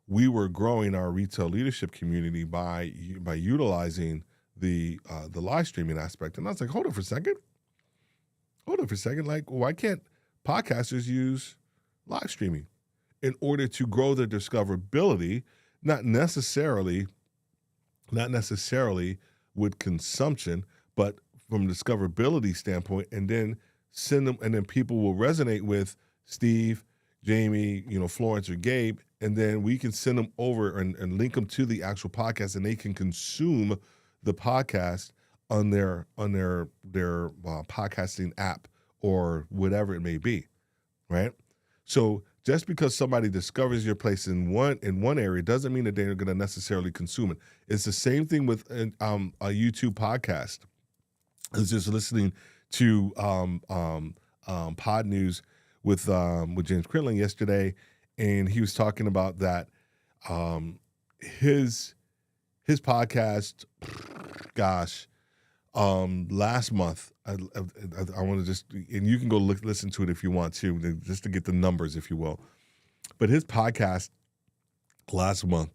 we were growing our retail leadership community by utilizing the live streaming aspect. And I was like, hold on for a second. Like, why can't podcasters use live streaming in order to grow their discoverability? Not necessarily with consumption, but from a discoverability standpoint, and then send them, and then people will resonate with Steve, Jamie, Florence or Gabe, and then we can send them over and link them to the actual podcast, and they can consume the podcast on their podcasting app or whatever it may be, right? So just because somebody discovers your place in one area doesn't mean that they're going to necessarily consume it. It's the same thing with a YouTube podcast. I was just listening to Pod News with James Critling yesterday, and he was talking about that his podcast. Gosh, last month, I want to just, and you can go listen to it if you want to, just to get the numbers, if you will. But his podcast last month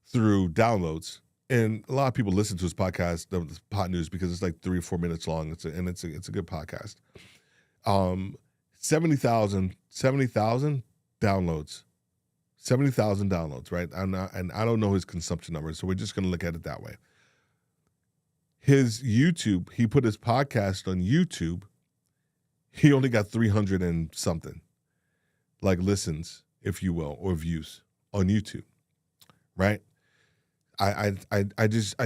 through downloads, and a lot of people listen to his podcast, the Pod News, because it's like 3 or 4 minutes long. It's a good podcast. 70,000 downloads. 70,000 downloads, right? And I don't know his consumption numbers, so we're just going to look at it that way. His YouTube, he put his podcast on YouTube. He only got 300 and something, like listens, if you will, or views on YouTube, right? I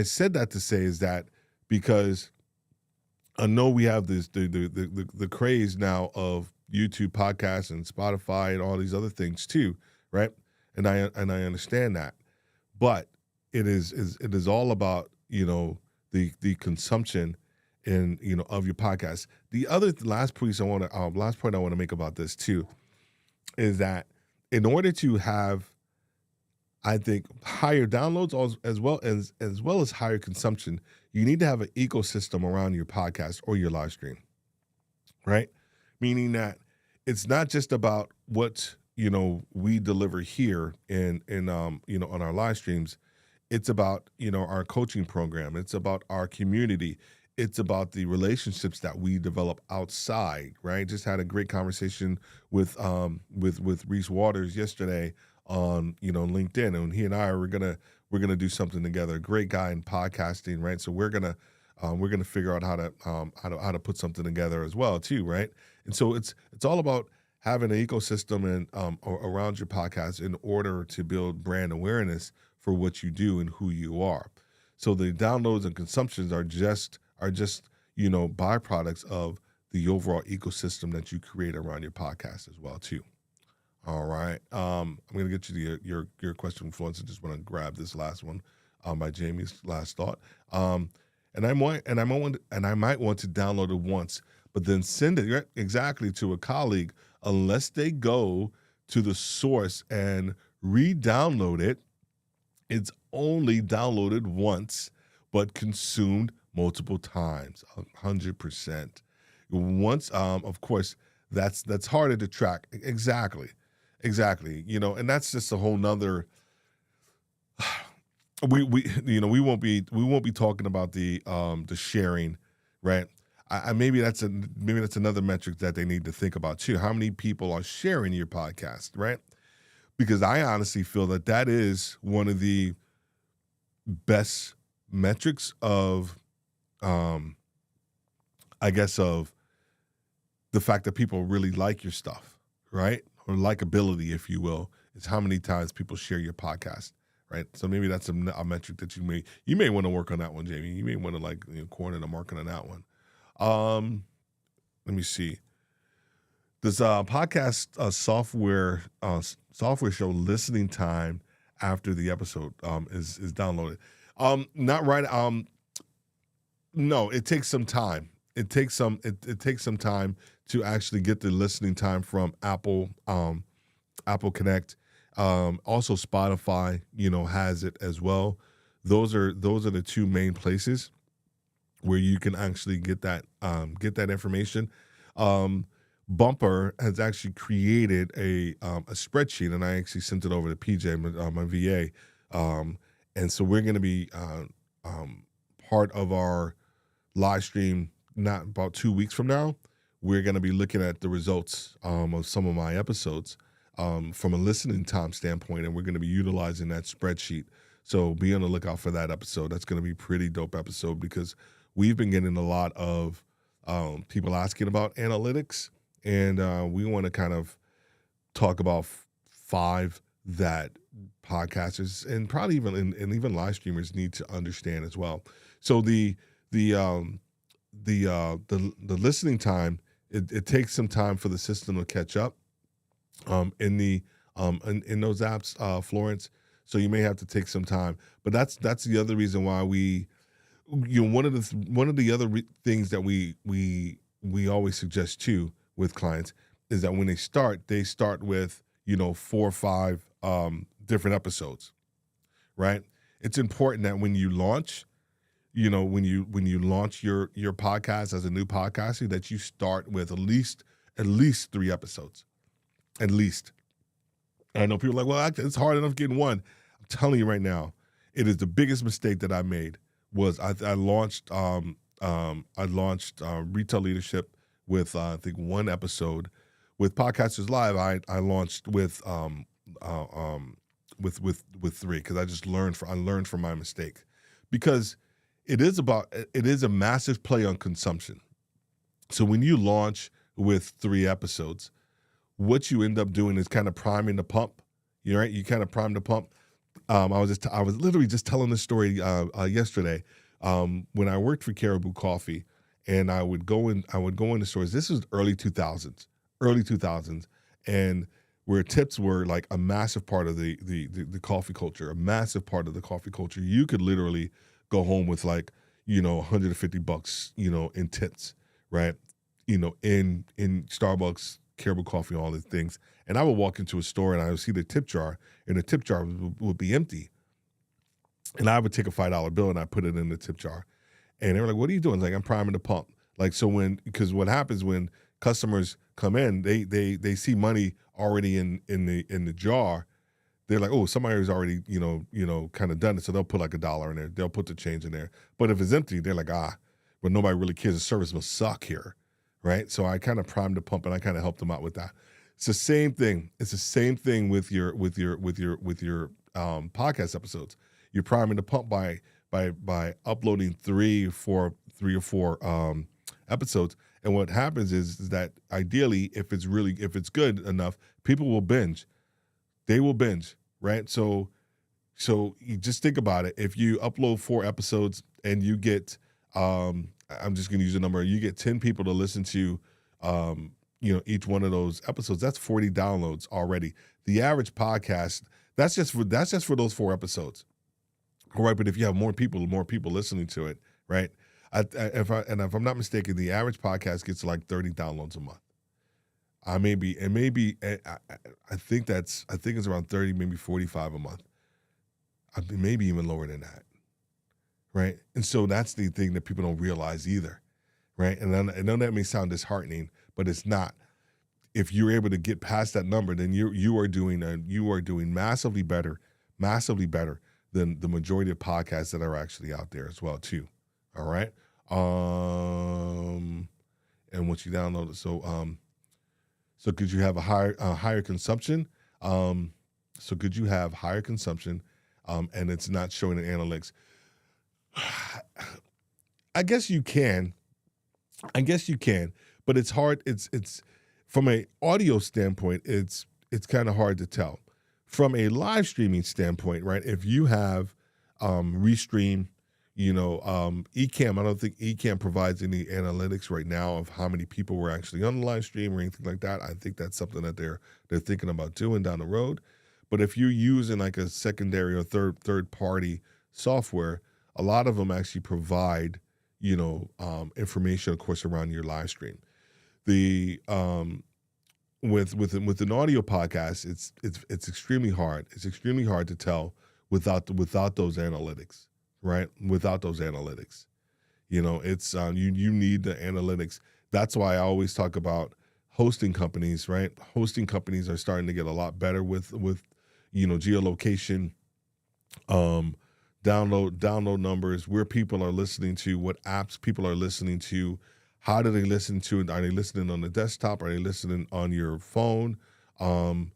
said that to say is that because I know we have this the craze now of YouTube podcasts and Spotify and all these other things too, right? And I understand that, but it is all about the consumption of your podcast. The last point I want to make about this too is that in order to have, I think, higher downloads as well as higher consumption, you need to have an ecosystem around your podcast or your live stream, right? Meaning that it's not just about what we deliver here in on our live streams. It's about our coaching program. It's about our community. It's about the relationships that we develop outside, right? Just had a great conversation with Reese Waters yesterday on LinkedIn, and he and I we're gonna do something together. Great guy in podcasting, right? So we're gonna figure out how to put something together as well too, right? And so it's all about having an ecosystem and around your podcast in order to build brand awareness for what you do and who you are. So the downloads and consumptions are just byproducts of the overall ecosystem that you create around your podcast as well too. All right. I'm going to get you to your question, Florence. I just want to grab this last one by Jamie's last thought. And I might want to download it once, but then send it exactly to a colleague unless they go to the source and re-download it. It's only downloaded once, but consumed multiple times, 100%. Once, of course, that's harder to track. Exactly. And that's just a whole nother. We won't be talking about the sharing, right? Maybe that's another metric that they need to think about too. How many people are sharing your podcast, right? Because I honestly feel that is one of the best metrics of, I guess, of the fact that people really like your stuff, right? Or likability, if you will, is how many times people share your podcast, right? So maybe that's a metric that you may want to work on that one, Jamie. You may want to corner the market on that one. Let me see. Does podcast software show listening time after the episode is downloaded? Not right. No, it takes some time. It takes some time to actually get the listening time from Apple Connect. Also Spotify, has it as well. Those are the two main places where you can actually get that information. Bumper has actually created a spreadsheet, and I actually sent it over to PJ, my VA, and so we're going to be part of our live stream. Not about 2 weeks from now, we're going to be looking at the results of some of my episodes from a listening time standpoint, and we're going to be utilizing that spreadsheet. So be on the lookout for that episode. That's going to be a pretty dope episode because we've been getting a lot of people asking about analytics, and we want to kind of talk about 5 that podcasters and probably even live streamers need to understand as well. So the listening time, it takes some time for the system to catch up in those apps, Florence. So you may have to take some time, but that's the other reason why one of the other things that we always suggest too with clients is that when they start with 4 or 5 different episodes, right? It's important that when you launch, when you launch your podcast as a new podcaster, that you start with at least 3 episodes, at least. I know people are like, well, it's hard enough getting one. I'm telling you right now, it is the biggest mistake that I made. Was I launched Retail Leadership with I think 1 episode. With Podcasters Live, I launched with 3 because I learned from my mistake, because it is a massive play on consumption. So when you launch with 3 episodes, what you end up doing is kind of priming the pump. Right? You kind of prime the pump. I was literally just telling this story yesterday when I worked for Caribou Coffee, and I would go into stores. This was early 2000s, and where tips were like a massive part of the coffee culture, a massive part of the coffee culture. You could literally go home with like $150, in tips, right? In Starbucks, Caribou Coffee, all these things. And I would walk into a store and I would see the tip jar, and the tip jar would be empty. And I would take a $5 bill and I put it in the tip jar. And they were like, what are you doing? Like, I'm priming the pump. Like, so because what happens when customers come in, they see money already in the jar. They're like, oh, somebody's already, kind of done it. So they'll put like $1 in there. They'll put the change in there. But if it's empty, they're like, but nobody really cares. The service must suck here. Right. So I kind of primed the pump and I kind of helped them out with that. It's the same thing. It's the same thing with your podcast episodes. You're priming the pump by uploading 3 or 4 episodes. And what happens is that ideally, if it's good enough, people will binge. They will binge, right? So you just think about it. If you upload 4 episodes and you get, I'm just going to use a number, you get 10 people to listen to, each one of those episodes, that's 40 downloads already. The average podcast, that's just for those 4 episodes. All right, but if you have more people listening to it, right? If I'm not mistaken, the average podcast gets like 30 downloads a month. I think it's around 30, maybe 45 a month. Maybe even lower than that, right? And so that's the thing that people don't realize either, right? And I know that may sound disheartening, but it's not. If you're able to get past that number, then you are doing massively better than the majority of podcasts that are actually out there as well too. All right. And once you download it, so could you have a higher consumption? So could you have higher consumption, and it's not showing in analytics? I guess you can, but it's hard. It's from an audio standpoint, it's kind of hard to tell. From a live streaming standpoint, right? If you have Restream, Ecamm, I don't think Ecamm provides any analytics right now of how many people were actually on the live stream or anything like that. I think that's something that they're thinking about doing down the road. But if you're using like a secondary or third party software, a lot of them actually provide, information, of course, around your live stream. the with an audio podcast, it's extremely hard. It's extremely hard to tell without those analytics, right? Without those analytics, it's you need the analytics. That's why I always talk about hosting companies, right? Hosting companies are starting to get a lot better with geolocation, um, download numbers, where people are listening to, what apps people are listening to, how do they listen to it? Are they listening on the desktop? Are they listening on your phone? Um,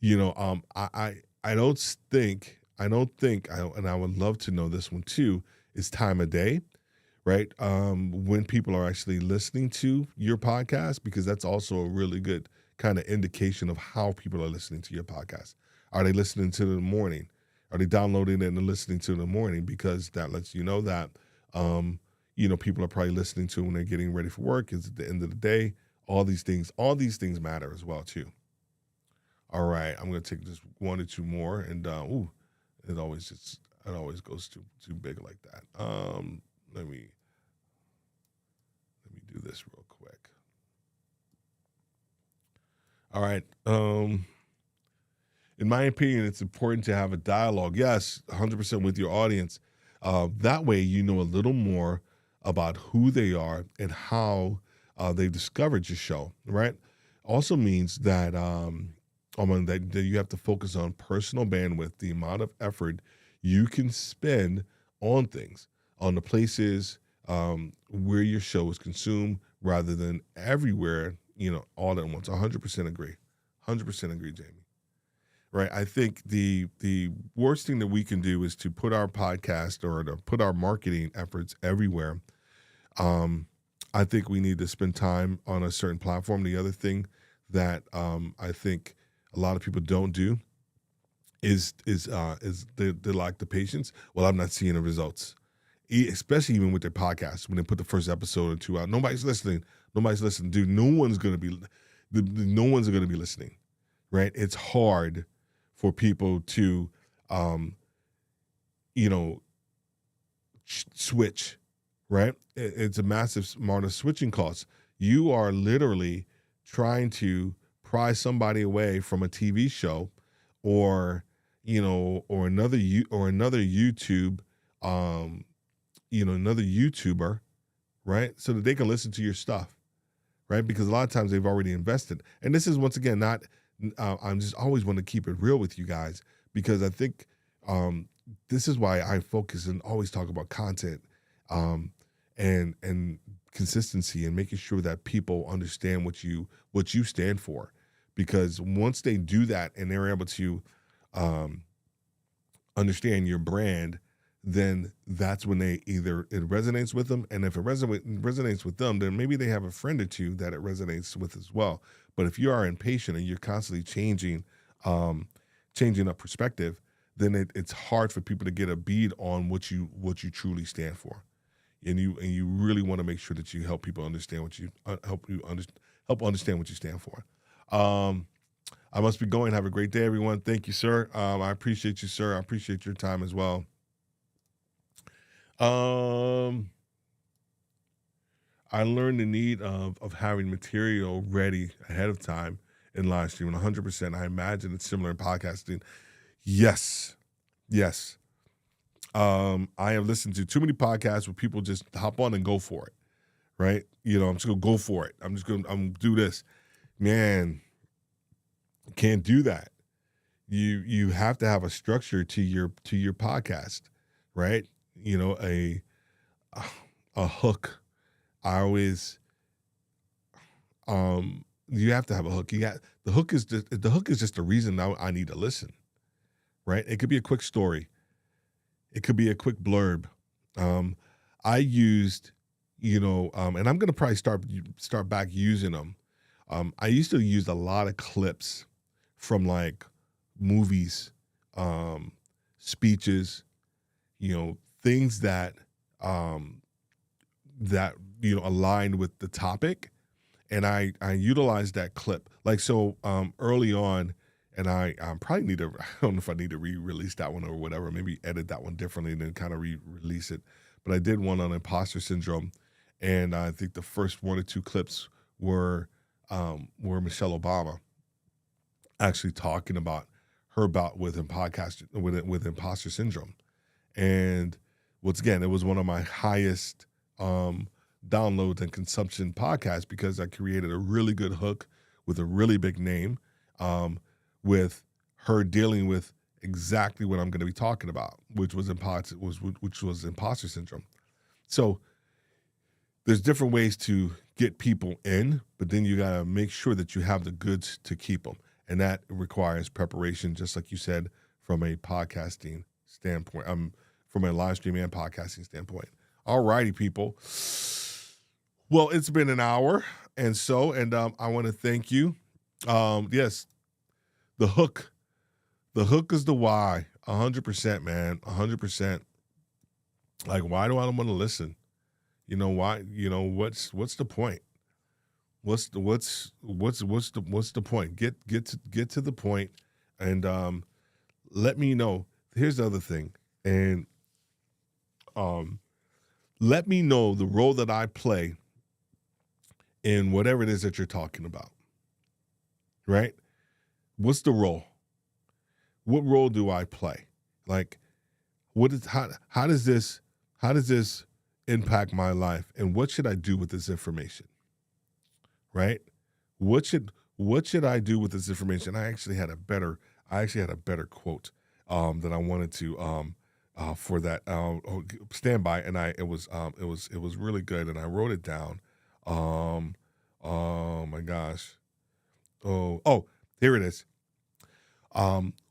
I don't think and I would love to know this one too, is time of day, right? When people are actually listening to your podcast, because that's also a really good kind of indication of how people are listening to your podcast. Are they listening to it in the morning? Are they downloading it and listening to it in the morning? Because that lets you know that, people are probably listening to it when they're getting ready for work. It's at the end of the day. All these things matter as well too. All right, I'm gonna take just one or two more, and it always goes too big like that. Let me do this real quick. All right. In my opinion, it's important to have a dialogue. Yes, 100% with your audience. That way, you know a little more about who they are and how they've discovered your show, right? Also means that that you have to focus on personal bandwidth, the amount of effort you can spend on things, on the places where your show is consumed, rather than everywhere, all at once. 100% agree. 100% agree, Jamie. Right. I think the worst thing that we can do is to put our podcast or to put our marketing efforts everywhere. I think we need to spend time on a certain platform. The other thing that I think a lot of people don't do is they lack the patience. Well, I'm not seeing the results, especially even with their podcast. When they put the first episode or two out, nobody's listening. Dude, no one's going to be listening. Right. It's hard for people to, switch, right? It's a massive amount of switching costs. You are literally trying to pry somebody away from a TV show, or another YouTube, another YouTuber, right? So that they can listen to your stuff, right? Because a lot of times they've already invested. And this is, once again, not. I'm just always want to keep it real with you guys, because I think this is why I focus and always talk about content, and consistency, and making sure that people understand what you stand for. Because once they do that and they're able to understand your brand, then that's when it resonates with them. And if it resonates with them, then maybe they have a friend or two that it resonates with as well. But if you are impatient and you're constantly changing up perspective, then it's hard for people to get a bead on what you truly stand for. And you really want to make sure that you help people understand help understand what you stand for. I must be going. Have a great day, everyone. Thank you, sir. I appreciate you, sir. I appreciate your time as well. I learned the need of having material ready ahead of time in live streaming. 100%. I imagine it's similar in podcasting. Yes. I have listened to too many podcasts where people just hop on and go for it, right? I'm just gonna go for it. I'm gonna do this. Man, can't do that. You have to have a structure to your podcast, right? A hook. I always, you have to have a hook. The hook is just the reason I need to listen, right? It could be a quick story. It could be a quick blurb. I used, and I'm gonna probably start back using them. I used to use a lot of clips from like movies, speeches, things that aligned with the topic, and I utilized that clip. Like, so early on, and I probably need to, I don't know if I need to re-release that one or whatever, maybe edit that one differently and then kind of re-release it. But I did one on imposter syndrome, and I think the first one or two clips were Michelle Obama actually talking about her bout with imposter syndrome. And once again, it was one of my highest downloads and consumption podcasts because I created a really good hook with a really big name, with her dealing with exactly what I'm going to be talking about, which was imposter syndrome. So there's different ways to get people in, but then you got to make sure that you have the goods to keep them. And that requires preparation, just like you said, from a podcasting standpoint, from a live stream and podcasting standpoint. All righty, people. Well, it's been an hour. And I want to thank you. Yes, the hook is the why. 100%, man. 100%. Like, why do I want to listen? Why? What's the point? What's the point? Get to the point, and let me know. Here's the other thing, and let me know the role that I play in whatever it is that you're talking about. Right? What's the role? What role do I play? Like, how does this impact my life, and what should I do with this information? Right? What should I do with this information? I actually had a better quote that I wanted to for that stand by, and it was really good, and I wrote it down. Oh my gosh. Oh, here it is.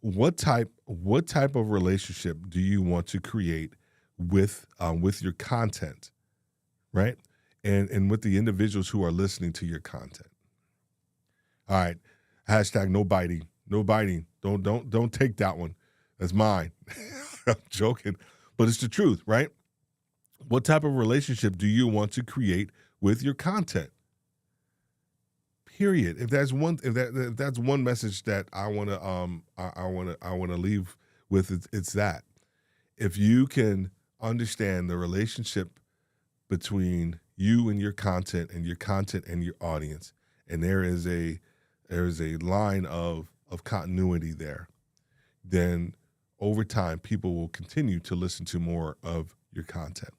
What type of relationship do you want to create with your content, right? And with the individuals who are listening to your content. All right. Hashtag no biting. No biting. Don't take that one. That's mine. I'm joking. But it's the truth, right? What type of relationship do you want to create with your content? Period. If that's one message that I want to leave with, it's that. If you can understand the relationship between you and your content and your audience, and there is a line of continuity there, then over time people will continue to listen to more of your content.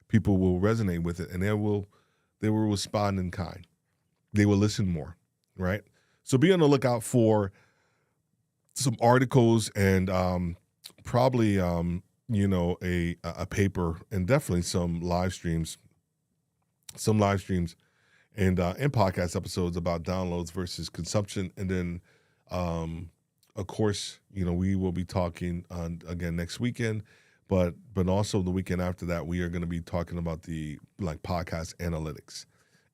People will resonate with it, and they will respond in kind. They will listen more, right? So be on the lookout for some articles and probably a paper, and definitely some live streams and podcast episodes about downloads versus consumption. And then, of course, we will be talking again next weekend, but also the weekend after that, we are going to be talking about the podcast analytics.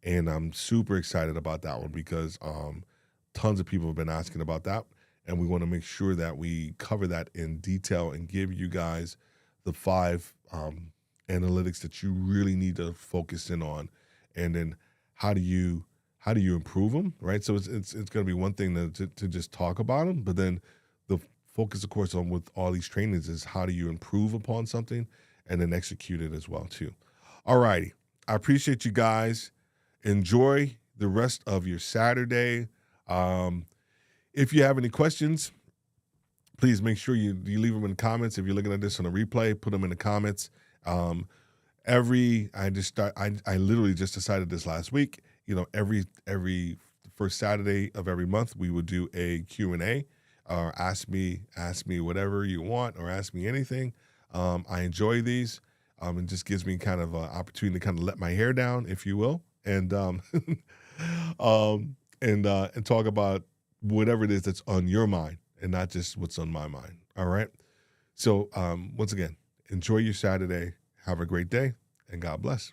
And I'm super excited about that one because tons of people have been asking about that. And we want to make sure that we cover that in detail and give you guys the 5 analytics that you really need to focus in on. And then how do you improve them, right? So it's going to be one thing to just talk about them, but then the focus, of course, on with all these trainings is how do you improve upon something and then execute it as well too. All righty. I appreciate you guys. Enjoy the rest of your Saturday. If you have any questions, please make sure you leave them in the comments. If you're looking at this on a replay, put them in the comments. I literally just decided this last week, every first Saturday of every month, we would do a Q&A, or ask me whatever you want, or ask me anything. I enjoy these. It just gives me kind of an opportunity to kind of let my hair down, if you will, and and talk about whatever it is that's on your mind and not just what's on my mind. All right. So once again, enjoy your Saturday. Have a great day, and God bless.